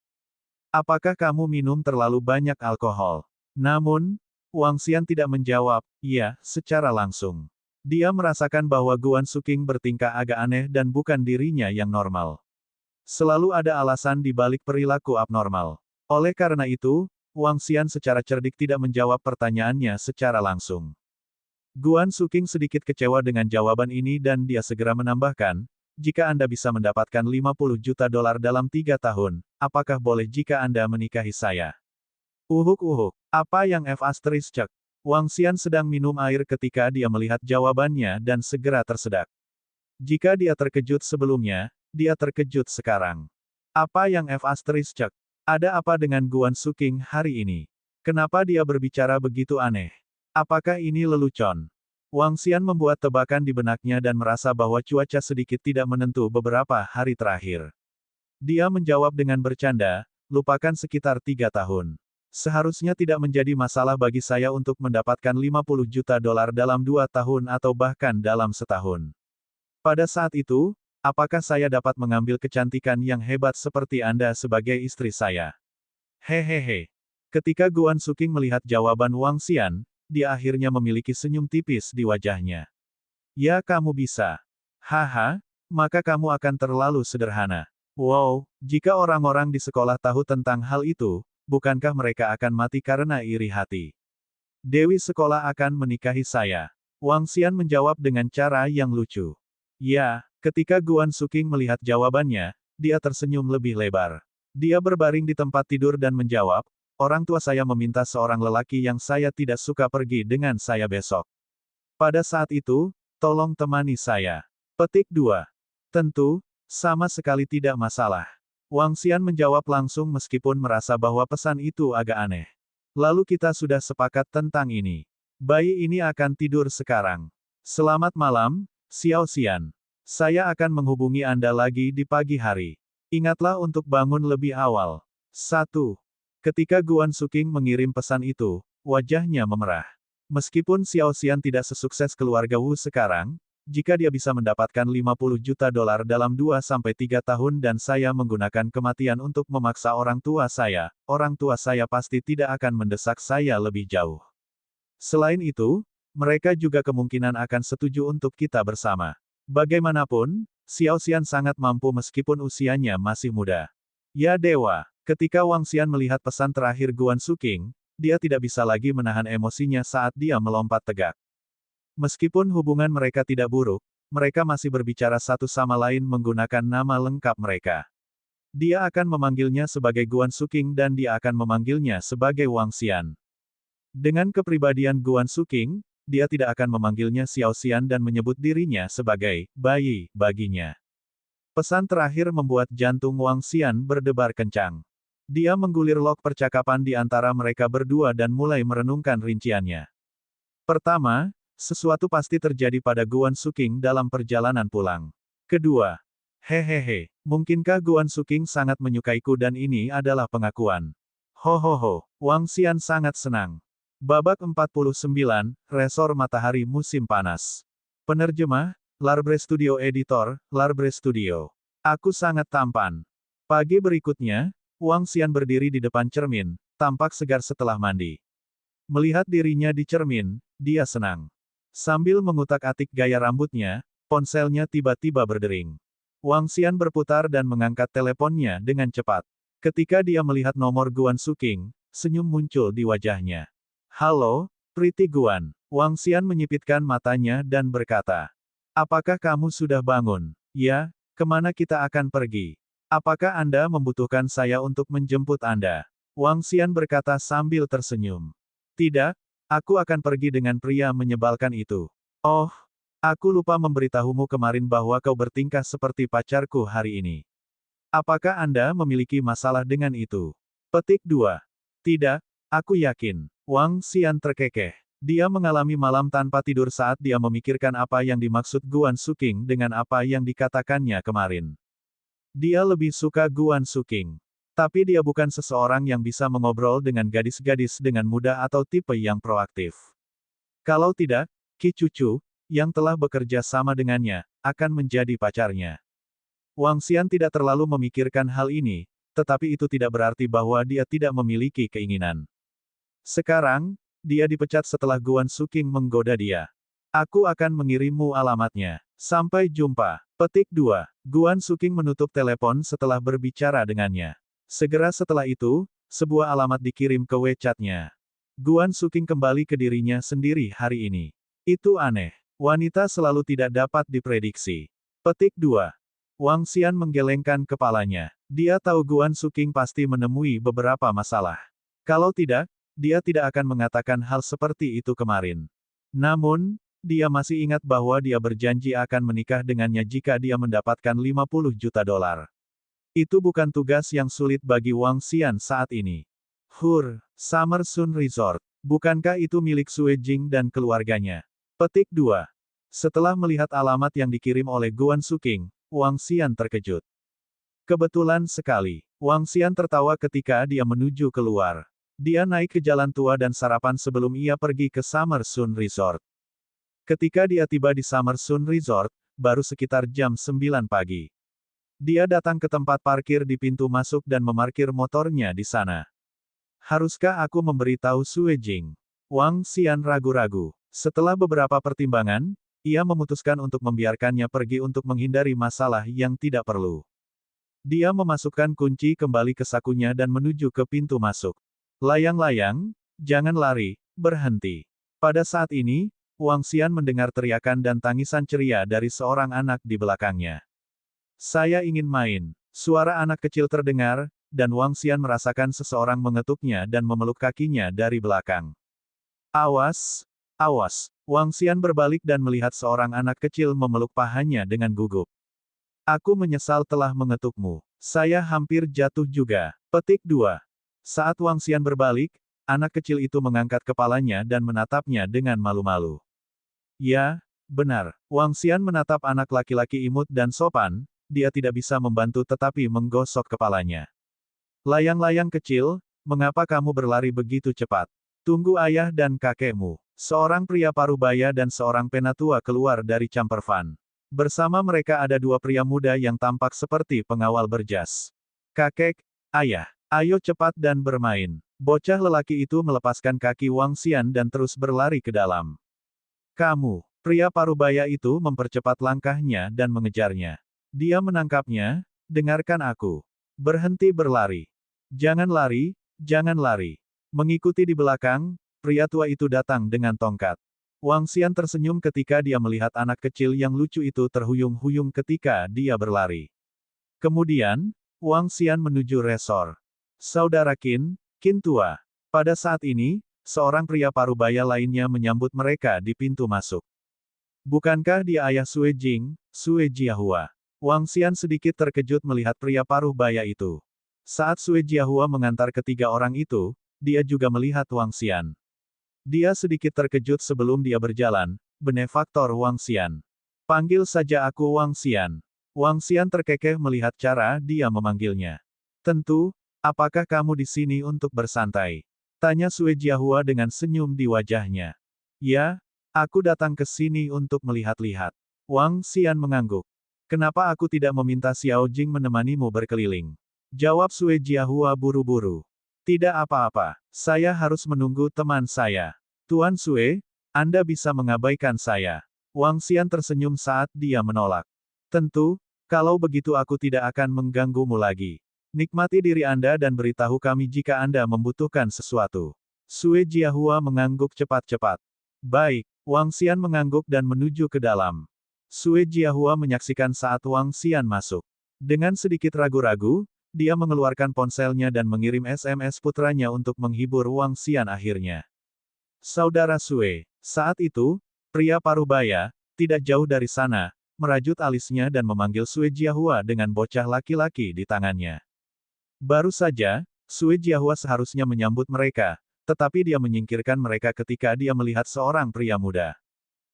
Apakah kamu minum terlalu banyak alkohol? Namun, Wang Xian tidak menjawab, iya, secara langsung. Dia merasakan bahwa Guan Suking bertingkah agak aneh dan bukan dirinya yang normal. Selalu ada alasan di balik perilaku abnormal. Oleh karena itu, Wang Xian secara cerdik tidak menjawab pertanyaannya secara langsung. Guan Suking sedikit kecewa dengan jawaban ini dan dia segera menambahkan, jika Anda bisa mendapatkan 50 juta dolar dalam 3 tahun, apakah boleh jika Anda menikahi saya? Uhuk-uhuk, apa yang F***? Wang Xian sedang minum air ketika dia melihat jawabannya dan segera tersedak. Jika dia terkejut sebelumnya, dia terkejut sekarang. Apa yang F***? Ada apa dengan Guan Suking hari ini? Kenapa dia berbicara begitu aneh? Apakah ini lelucon? Wang Xian membuat tebakan di benaknya dan merasa bahwa cuaca sedikit tidak menentu beberapa hari terakhir. Dia menjawab dengan bercanda, lupakan sekitar 3 tahun. Seharusnya tidak menjadi masalah bagi saya untuk mendapatkan 50 juta dolar dalam 2 tahun atau bahkan dalam setahun. Pada saat itu, apakah saya dapat mengambil kecantikan yang hebat seperti Anda sebagai istri saya? Hehehe. Ketika Guan Suking melihat jawaban Wang Xian, dia akhirnya memiliki senyum tipis di wajahnya. Ya kamu bisa. Haha, maka kamu akan terlalu sederhana. Wow, jika orang-orang di sekolah tahu tentang hal itu, bukankah mereka akan mati karena iri hati? Dewi sekolah akan menikahi saya. Wang Xian menjawab dengan cara yang lucu. Ya, ketika Guan Suking melihat jawabannya, dia tersenyum lebih lebar. Dia berbaring di tempat tidur dan menjawab, orang tua saya meminta seorang lelaki yang saya tidak suka pergi dengan saya besok. Pada saat itu, tolong temani saya. Petik 2. Tentu, sama sekali tidak masalah. Wang Xian menjawab langsung meskipun merasa bahwa pesan itu agak aneh. Lalu kita sudah sepakat tentang ini. Bayi ini akan tidur sekarang. Selamat malam, Xiao Xian. Saya akan menghubungi Anda lagi di pagi hari. Ingatlah untuk bangun lebih awal. 1. Ketika Guan Suking mengirim pesan itu, wajahnya memerah. Meskipun Xiao Xian tidak sesukses keluarga Wu sekarang, jika dia bisa mendapatkan 50 juta dolar dalam 2-3 tahun dan saya menggunakan kematian untuk memaksa orang tua saya pasti tidak akan mendesak saya lebih jauh. Selain itu, mereka juga kemungkinan akan setuju untuk kita bersama. Bagaimanapun, Xiao Xian sangat mampu meskipun usianya masih muda. Ya dewa. Ketika Wang Xian melihat pesan terakhir Guan Suking, dia tidak bisa lagi menahan emosinya saat dia melompat tegak. Meskipun hubungan mereka tidak buruk, mereka masih berbicara satu sama lain menggunakan nama lengkap mereka. Dia akan memanggilnya sebagai Guan Suking dan dia akan memanggilnya sebagai Wang Xian. Dengan kepribadian Guan Suking, dia tidak akan memanggilnya Xiao Xian dan menyebut dirinya sebagai bayi baginya. Pesan terakhir membuat jantung Wang Xian berdebar kencang. Dia menggulir log percakapan di antara mereka berdua dan mulai merenungkan rinciannya. Pertama, sesuatu pasti terjadi pada Guan Suking dalam perjalanan pulang. Kedua, hehehe, mungkinkah Guan Suking sangat menyukaiku dan ini adalah pengakuan. Hohoho, Wang Xian sangat senang. Babak 49, Resor Matahari Musim Panas. Penerjemah, Larbre Studio Editor, Larbre Studio. Aku sangat tampan. Pagi berikutnya, Wang Xian berdiri di depan cermin, tampak segar setelah mandi. Melihat dirinya di cermin, dia senang. Sambil mengutak-atik gaya rambutnya, ponselnya tiba-tiba berdering. Wang Xian berputar dan mengangkat teleponnya dengan cepat. Ketika dia melihat nomor Guan Suking, senyum muncul di wajahnya. Halo, Pretty Guan. Wang Xian menyipitkan matanya dan berkata, apakah kamu sudah bangun? Ya, kemana kita akan pergi? Apakah Anda membutuhkan saya untuk menjemput Anda? Wang Xian berkata sambil tersenyum. Tidak, aku akan pergi dengan pria menyebalkan itu. Oh, aku lupa memberitahumu kemarin bahwa kau bertingkah seperti pacarku hari ini. Apakah Anda memiliki masalah dengan itu? Petik 2. Tidak, aku yakin. Wang Xian terkekeh. Dia mengalami malam tanpa tidur saat dia memikirkan apa yang dimaksud Guan Suking dengan apa yang dikatakannya kemarin. Dia lebih suka Guan Suking. Tapi dia bukan seseorang yang bisa mengobrol dengan gadis-gadis dengan mudah atau tipe yang proaktif. Kalau tidak, Ki Cucu, yang telah bekerja sama dengannya, akan menjadi pacarnya. Wang Xian tidak terlalu memikirkan hal ini, tetapi itu tidak berarti bahwa dia tidak memiliki keinginan. Sekarang, dia dipecat setelah Guan Suking menggoda dia. Aku akan mengirimmu alamatnya. Sampai jumpa. Petik 2. Guan Suking menutup telepon setelah berbicara dengannya. Segera setelah itu, sebuah alamat dikirim ke WeChat-nya. Guan Suking kembali ke dirinya sendiri hari ini. Itu aneh. Wanita selalu tidak dapat diprediksi. Petik 2. Wang Xian menggelengkan kepalanya. Dia tahu Guan Suking pasti menemui beberapa masalah. Kalau tidak, dia tidak akan mengatakan hal seperti itu kemarin. Namun, dia masih ingat bahwa dia berjanji akan menikah dengannya jika dia mendapatkan 50 juta dolar. Itu bukan tugas yang sulit bagi Wang Xian saat ini. Summer Sun Resort. Bukankah itu milik Sue Jing dan keluarganya? Petik 2. Setelah melihat alamat yang dikirim oleh Guan Suking, Wang Xian terkejut. Kebetulan sekali, Wang Xian tertawa ketika dia menuju keluar. Dia naik ke jalan tua dan sarapan sebelum ia pergi ke Summer Sun Resort. Ketika dia tiba di Summer Sun Resort, baru sekitar jam 9 pagi. Dia datang ke tempat parkir di pintu masuk dan memarkir motornya di sana. Haruskah aku memberitahu Sue Jing? Wang Xian ragu-ragu. Setelah beberapa pertimbangan, ia memutuskan untuk membiarkannya pergi untuk menghindari masalah yang tidak perlu. Dia memasukkan kunci kembali ke sakunya dan menuju ke pintu masuk. Layang-layang, jangan lari, berhenti. Pada saat ini, Wang Xian mendengar teriakan dan tangisan ceria dari seorang anak di belakangnya. Saya ingin main. Suara anak kecil terdengar, dan Wang Xian merasakan seseorang mengetuknya dan memeluk kakinya dari belakang. Awas, awas. Wang Xian berbalik dan melihat seorang anak kecil memeluk pahanya dengan gugup. Aku menyesal telah mengetukmu. Saya hampir jatuh juga. Petik 2. Saat Wang Xian berbalik, anak kecil itu mengangkat kepalanya dan menatapnya dengan malu-malu. Ya, benar. Wang Xian menatap anak laki-laki imut dan sopan, dia tidak bisa membantu tetapi menggosok kepalanya. Layang-layang kecil, mengapa kamu berlari begitu cepat? Tunggu ayah dan kakekmu. Seorang pria parubaya dan seorang penatua keluar dari camper van. Bersama mereka ada dua pria muda yang tampak seperti pengawal berjas. Kakek, ayah, ayo cepat dan bermain. Bocah lelaki itu melepaskan kaki Wang Xian dan terus berlari ke dalam. Kamu, pria parubaya itu mempercepat langkahnya dan mengejarnya. Dia menangkapnya, dengarkan aku. Berhenti berlari. Jangan lari, jangan lari. Mengikuti di belakang, pria tua itu datang dengan tongkat. Wang Xian tersenyum ketika dia melihat anak kecil yang lucu itu terhuyung-huyung ketika dia berlari. Kemudian, Wang Xian menuju resor. Saudara Qin tua. Pada saat ini, seorang pria parubaya lainnya menyambut mereka di pintu masuk. Bukankah dia ayah Sue Jing, Sue Jiahua? Wang Xian sedikit terkejut melihat pria parubaya itu. Saat Sue Jiahua mengantar ketiga orang itu, dia juga melihat Wang Xian. Dia sedikit terkejut sebelum dia berjalan, benefaktor Wang Xian. Panggil saja aku Wang Xian. Wang Xian terkekeh melihat cara dia memanggilnya. Tentu, apakah kamu di sini untuk bersantai? Tanya Sue Jiahua dengan senyum di wajahnya. Ya, aku datang ke sini untuk melihat-lihat. Wang Xian mengangguk. Kenapa aku tidak meminta Xiao Jing menemanimu berkeliling? Jawab Sue Jiahua buru-buru. Tidak apa-apa, saya harus menunggu teman saya. Tuan Sue, Anda bisa mengabaikan saya. Wang Xian tersenyum saat dia menolak. Tentu, kalau begitu aku tidak akan mengganggumu lagi. Nikmati diri Anda dan beritahu kami jika Anda membutuhkan sesuatu. Sue Jiahua mengangguk cepat-cepat. Baik, Wang Xian mengangguk dan menuju ke dalam. Sue Jiahua menyaksikan saat Wang Xian masuk. Dengan sedikit ragu-ragu, dia mengeluarkan ponselnya dan mengirim SMS putranya untuk menghibur Wang Xian akhirnya. Saudara Sue, saat itu, pria parubaya, tidak jauh dari sana, merajut alisnya dan memanggil Sue Jiahua dengan bocah laki-laki di tangannya. Baru saja, Sue Jiahua seharusnya menyambut mereka, tetapi dia menyingkirkan mereka ketika dia melihat seorang pria muda.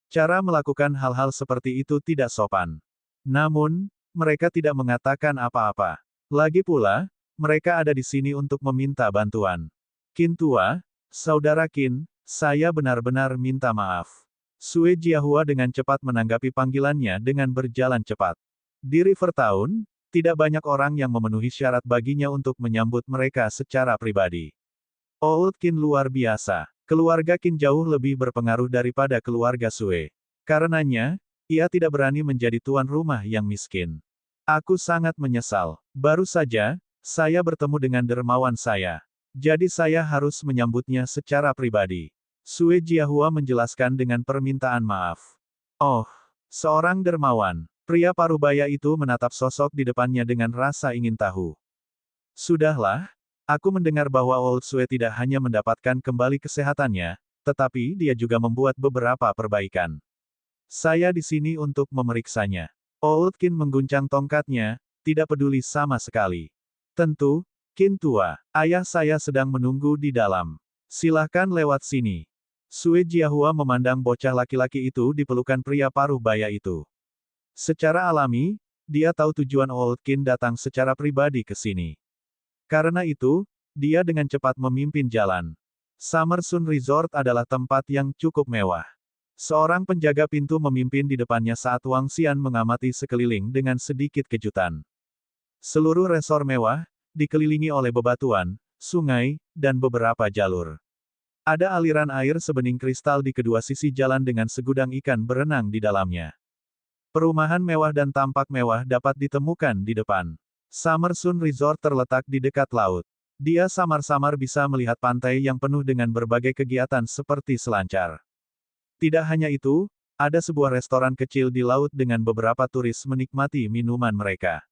Cara melakukan hal-hal seperti itu tidak sopan. Namun, mereka tidak mengatakan apa-apa. Lagi pula, mereka ada di sini untuk meminta bantuan. Qin tua, saudara Qin, saya benar-benar minta maaf. Sue Jiahua dengan cepat menanggapi panggilannya dengan berjalan cepat. Di River Town, tidak banyak orang yang memenuhi syarat baginya untuk menyambut mereka secara pribadi. Old Qin luar biasa. Keluarga Qin jauh lebih berpengaruh daripada keluarga Sue. Karenanya, Ia tidak berani menjadi tuan rumah yang miskin. Aku sangat menyesal. Baru saja, saya bertemu dengan dermawan saya. Jadi saya harus menyambutnya secara pribadi. Sue Jiahua menjelaskan dengan permintaan maaf. Oh, seorang dermawan. Pria parubaya itu menatap sosok di depannya dengan rasa ingin tahu. Sudahlah, aku mendengar bahwa Old Sue tidak hanya mendapatkan kembali kesehatannya, tetapi dia juga membuat beberapa perbaikan. Saya di sini untuk memeriksanya. Old Qin mengguncang tongkatnya, tidak peduli sama sekali. Tentu, Qin tua, ayah saya sedang menunggu di dalam. Silahkan lewat sini. Sue Jiahua memandang bocah laki-laki itu di pelukan pria paruh baya itu. Secara alami, dia tahu tujuan Old Qin datang secara pribadi ke sini. Karena itu, dia dengan cepat memimpin jalan. Summer Sun Resort adalah tempat yang cukup mewah. Seorang penjaga pintu memimpin di depannya saat Wang Xian mengamati sekeliling dengan sedikit kejutan. Seluruh resor mewah, dikelilingi oleh bebatuan, sungai, dan beberapa jalur. Ada aliran air sebening kristal di kedua sisi jalan dengan segudang ikan berenang di dalamnya. Perumahan mewah dan tampak mewah dapat ditemukan di depan. Summer Sun Resort terletak di dekat laut. Dia samar-samar bisa melihat pantai yang penuh dengan berbagai kegiatan seperti selancar. Tidak hanya itu, ada sebuah restoran kecil di laut dengan beberapa turis menikmati minuman mereka.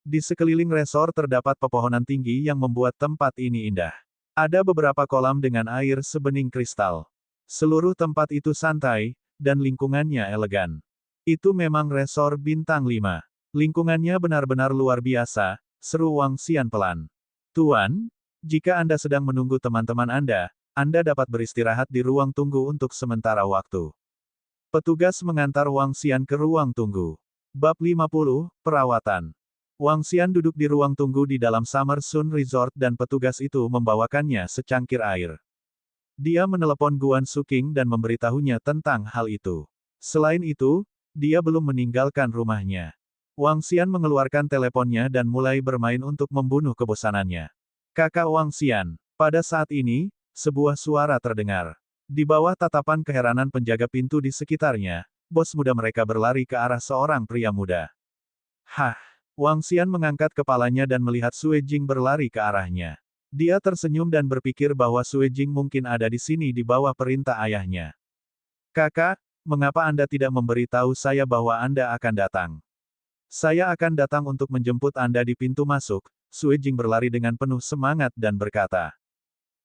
Di sekeliling resor terdapat pepohonan tinggi yang membuat tempat ini indah. Ada beberapa kolam dengan air sebening kristal. Seluruh tempat itu santai, dan lingkungannya elegan. Itu memang resor bintang 5. Lingkungannya benar-benar luar biasa, seru Wang Xian pelan. Tuan, jika Anda sedang menunggu teman-teman Anda dapat beristirahat di ruang tunggu untuk sementara waktu. Petugas mengantar Wang Xian ke ruang tunggu. Bab 50, Perawatan. Wang Xian duduk di ruang tunggu di dalam Summer Sun Resort dan petugas itu membawakannya secangkir air. Dia menelepon Guan Suking dan memberitahunya tentang hal itu. Selain itu, dia belum meninggalkan rumahnya. Wang Xian mengeluarkan teleponnya dan mulai bermain untuk membunuh kebosanannya. Kakak Wang Xian. Pada saat ini, sebuah suara terdengar. Di bawah tatapan keheranan penjaga pintu di sekitarnya, bos muda mereka berlari ke arah seorang pria muda. Hah! Wang Xian mengangkat kepalanya dan melihat Sue Jing berlari ke arahnya. Dia tersenyum dan berpikir bahwa Sue Jing mungkin ada di sini di bawah perintah ayahnya. Kakak, mengapa Anda tidak memberitahu saya bahwa Anda akan datang? Saya akan datang untuk menjemput Anda di pintu masuk. Sue Jing berlari dengan penuh semangat dan berkata.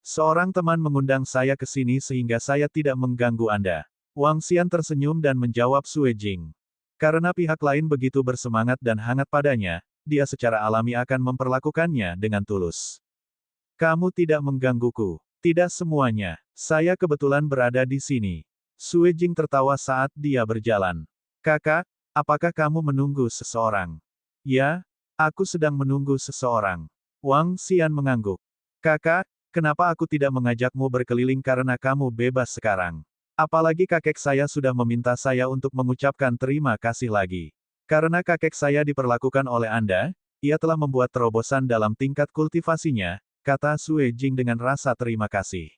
Seorang teman mengundang saya ke sini sehingga saya tidak mengganggu Anda. Wang Xian tersenyum dan menjawab Sue Jing. Karena pihak lain begitu bersemangat dan hangat padanya, dia secara alami akan memperlakukannya dengan tulus. Kamu tidak menggangguku. Tidak semuanya. Saya kebetulan berada di sini. Sue Jing tertawa saat dia berjalan. Kakak, apakah kamu menunggu seseorang? Ya, aku sedang menunggu seseorang. Wang Xian mengangguk. Kakak, kenapa aku tidak mengajakmu berkeliling karena kamu bebas sekarang? Apalagi kakek saya sudah meminta saya untuk mengucapkan terima kasih lagi. Karena kakek saya diperlakukan oleh Anda, ia telah membuat terobosan dalam tingkat kultivasinya, kata Sue Jing dengan rasa terima kasih.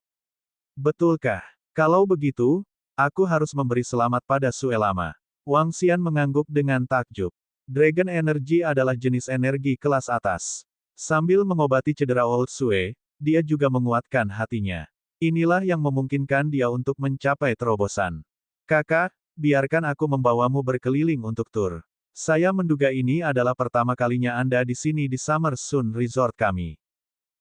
Betulkah? Kalau begitu, aku harus memberi selamat pada Sue Lama. Wang Xian mengangguk dengan takjub. Dragon Energy adalah jenis energi kelas atas. Sambil mengobati cedera Old Sue, dia juga menguatkan hatinya. Inilah yang memungkinkan dia untuk mencapai terobosan. Kakak, biarkan aku membawamu berkeliling untuk tur. Saya menduga ini adalah pertama kalinya Anda di sini di Summer Sun Resort kami.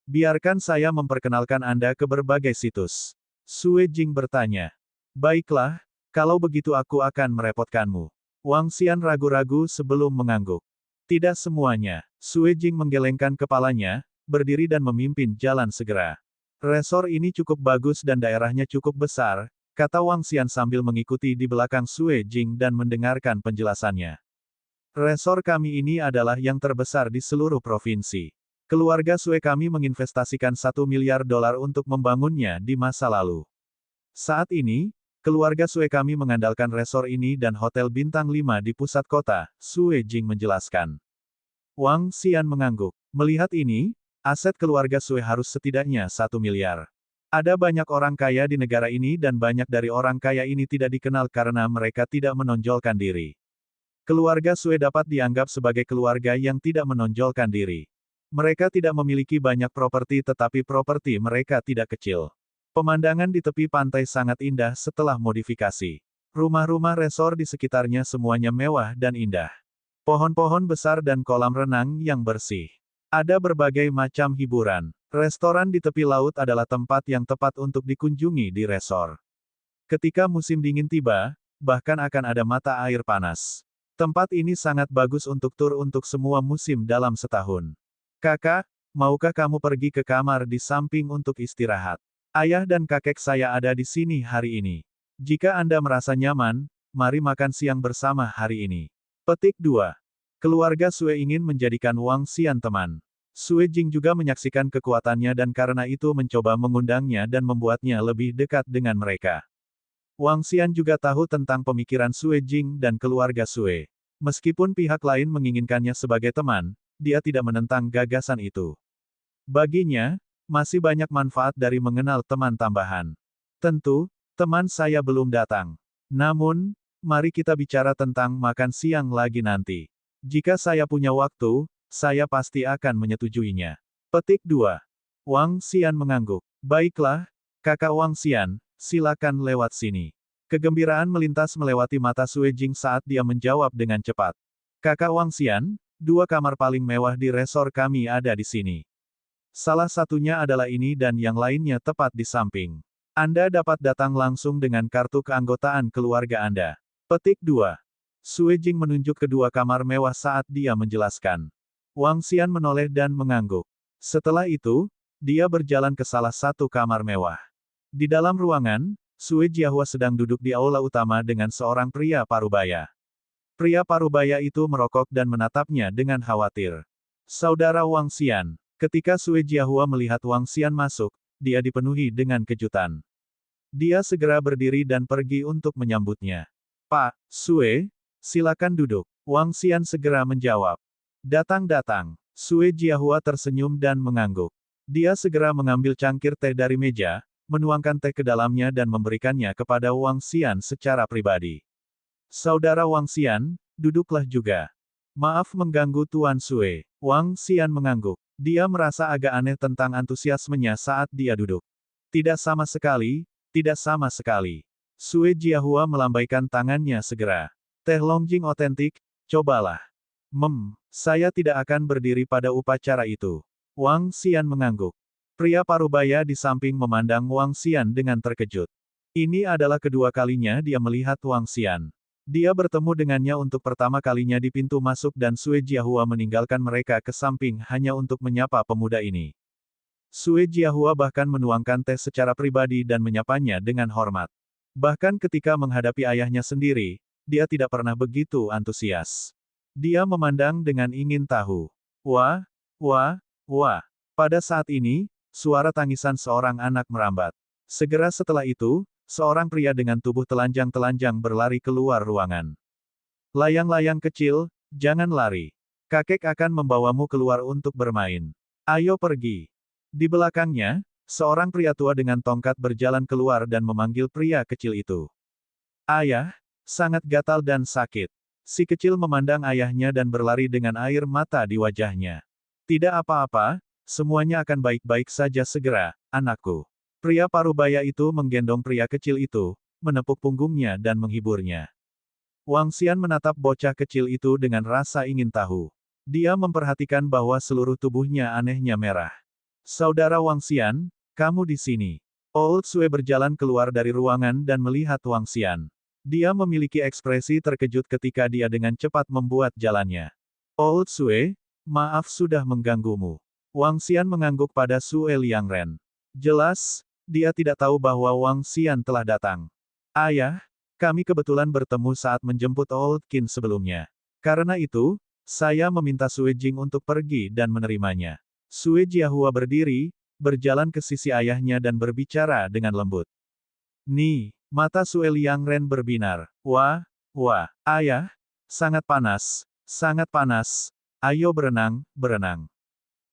Biarkan saya memperkenalkan Anda ke berbagai situs. Sue Jing bertanya. Baiklah, kalau begitu aku akan merepotkanmu. Wang Xian ragu-ragu sebelum mengangguk. Tidak semuanya. Sue Jing menggelengkan kepalanya, berdiri dan memimpin jalan segera. Resor ini cukup bagus dan daerahnya cukup besar, kata Wang Xian sambil mengikuti di belakang Sue Jing dan mendengarkan penjelasannya. Resor kami ini adalah yang terbesar di seluruh provinsi. Keluarga Sue kami menginvestasikan $1 miliar untuk membangunnya di masa lalu. Saat ini, keluarga Sue kami mengandalkan resor ini dan hotel bintang 5 di pusat kota, Sue Jing menjelaskan. Wang Xian mengangguk. Melihat ini, aset keluarga Sue harus setidaknya $1 miliar. Ada banyak orang kaya di negara ini dan banyak dari orang kaya ini tidak dikenal karena mereka tidak menonjolkan diri. Keluarga Sue dapat dianggap sebagai keluarga yang tidak menonjolkan diri. Mereka tidak memiliki banyak properti tetapi properti mereka tidak kecil. Pemandangan di tepi pantai sangat indah setelah modifikasi. Rumah-rumah resor di sekitarnya semuanya mewah dan indah. Pohon-pohon besar dan kolam renang yang bersih. Ada berbagai macam hiburan. Restoran di tepi laut adalah tempat yang tepat untuk dikunjungi di resor. Ketika musim dingin tiba, bahkan akan ada mata air panas. Tempat ini sangat bagus untuk tur untuk semua musim dalam setahun. Kakak, maukah kamu pergi ke kamar di samping untuk istirahat? Ayah dan kakek saya ada di sini hari ini. Jika Anda merasa nyaman, mari makan siang bersama hari ini. Petik 2. Keluarga Sue ingin menjadikan Wang Xian teman. Sue Jing juga menyaksikan kekuatannya dan karena itu mencoba mengundangnya dan membuatnya lebih dekat dengan mereka. Wang Xian juga tahu tentang pemikiran Sue Jing dan keluarga Sue. Meskipun pihak lain menginginkannya sebagai teman, dia tidak menentang gagasan itu. Baginya, masih banyak manfaat dari mengenal teman tambahan. Tentu, teman saya belum datang. Namun, mari kita bicara tentang makan siang lagi nanti. Jika saya punya waktu, saya pasti akan menyetujuinya. Petik 2. Wang Xian mengangguk. Baiklah, kakak Wang Xian, silakan lewat sini. Kegembiraan melintas melewati mata Sue Jing saat dia menjawab dengan cepat. Kakak Wang Xian, 2 kamar paling mewah di resor kami ada di sini. Salah satunya adalah ini dan yang lainnya tepat di samping. Anda dapat datang langsung dengan kartu keanggotaan keluarga Anda. Petik 2. Sue Jing menunjuk kedua kamar mewah saat dia menjelaskan. Wang Xian menoleh dan mengangguk. Setelah itu, dia berjalan ke salah satu kamar mewah. Di dalam ruangan, Sue Jiahua sedang duduk di aula utama dengan seorang pria parubaya. Pria parubaya itu merokok dan menatapnya dengan khawatir. Saudara Wang Xian, ketika Sue Jiahua melihat Wang Xian masuk, dia dipenuhi dengan kejutan. Dia segera berdiri dan pergi untuk menyambutnya. Pak, Sue, silakan duduk. Wang Xian segera menjawab. Datang-datang. Sue Jiahua tersenyum dan mengangguk. Dia segera mengambil cangkir teh dari meja, menuangkan teh ke dalamnya dan memberikannya kepada Wang Xian secara pribadi. Saudara Wang Xian, duduklah juga. Maaf mengganggu Tuan Sue. Wang Xian mengangguk. Dia merasa agak aneh tentang antusiasmenya saat dia duduk. Tidak sama sekali, tidak sama sekali. Sue Jiahua melambaikan tangannya segera. Teh Longjing otentik, cobalah. Saya tidak akan berdiri pada upacara itu. Wang Xian mengangguk. Pria parubaya di samping memandang Wang Xian dengan terkejut. Ini adalah kedua kalinya dia melihat Wang Xian. Dia bertemu dengannya untuk pertama kalinya di pintu masuk dan Sue Jiahua meninggalkan mereka ke samping hanya untuk menyapa pemuda ini. Sue Jiahua bahkan menuangkan teh secara pribadi dan menyapanya dengan hormat. Bahkan ketika menghadapi ayahnya sendiri, dia tidak pernah begitu antusias. Dia memandang dengan ingin tahu. Wah, wah, wah. Pada saat ini, suara tangisan seorang anak merambat. Segera setelah itu, seorang pria dengan tubuh telanjang-telanjang berlari keluar ruangan. Layang-layang kecil, jangan lari. Kakek akan membawamu keluar untuk bermain. Ayo pergi. Di belakangnya, seorang pria tua dengan tongkat berjalan keluar dan memanggil pria kecil itu. Ayah, sangat gatal dan sakit. Si kecil memandang ayahnya dan berlari dengan air mata di wajahnya. Tidak apa-apa, semuanya akan baik-baik saja segera, anakku. Pria parubaya itu menggendong pria kecil itu, menepuk punggungnya dan menghiburnya. Wang Xian menatap bocah kecil itu dengan rasa ingin tahu. Dia memperhatikan bahwa seluruh tubuhnya anehnya merah. Saudara Wang Xian, kamu di sini. Old Sue berjalan keluar dari ruangan dan melihat Wang Xian. Dia memiliki ekspresi terkejut ketika dia dengan cepat membuat jalannya. Old Sue, maaf sudah mengganggumu. Wang Xian mengangguk pada Sue Liangren. Jelas, dia tidak tahu bahwa Wang Xian telah datang. Ayah, kami kebetulan bertemu saat menjemput Old Qin sebelumnya. Karena itu, saya meminta Sue Jing untuk pergi dan menerimanya. Sue Jiahua berdiri, berjalan ke sisi ayahnya dan berbicara dengan lembut. Mata Sue Liangren berbinar. Wah, ayah, sangat panas, ayo berenang, berenang.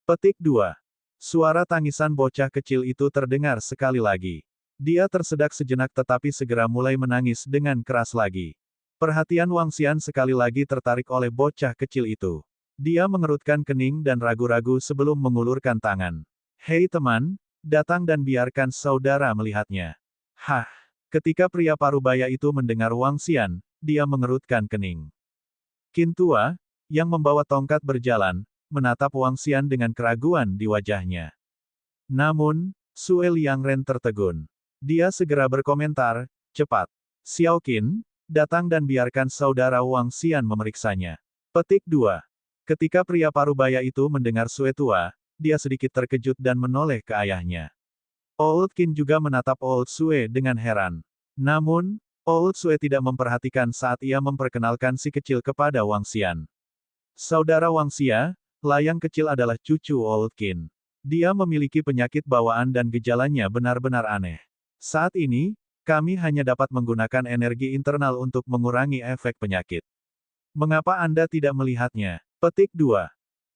Petik 2. Suara tangisan bocah kecil itu terdengar sekali lagi. Dia tersedak sejenak tetapi segera mulai menangis dengan keras lagi. Perhatian Wang Xian sekali lagi tertarik oleh bocah kecil itu. Dia mengerutkan kening dan ragu-ragu sebelum mengulurkan tangan. Hei teman, datang dan biarkan saudara melihatnya. Hah! Ketika pria parubaya itu mendengar Wang Xian, dia mengerutkan kening. Qin tua, yang membawa tongkat berjalan, menatap Wang Xian dengan keraguan di wajahnya. Namun, Sue Liangren tertegun. Dia segera berkomentar, cepat. Xiao Qin, datang dan biarkan saudara Wang Xian memeriksanya. Petik 2. Ketika pria parubaya itu mendengar Sue tua, dia sedikit terkejut dan menoleh ke ayahnya. Old Qin juga menatap Old Sue dengan heran. Namun, Old Sue tidak memperhatikan saat ia memperkenalkan si kecil kepada Wang Xian. Saudara Wang Xia, Layang kecil adalah cucu Old Qin. Dia memiliki penyakit bawaan dan gejalanya benar-benar aneh. Saat ini, kami hanya dapat menggunakan energi internal untuk mengurangi efek penyakit. Mengapa Anda tidak melihatnya? Petik 2.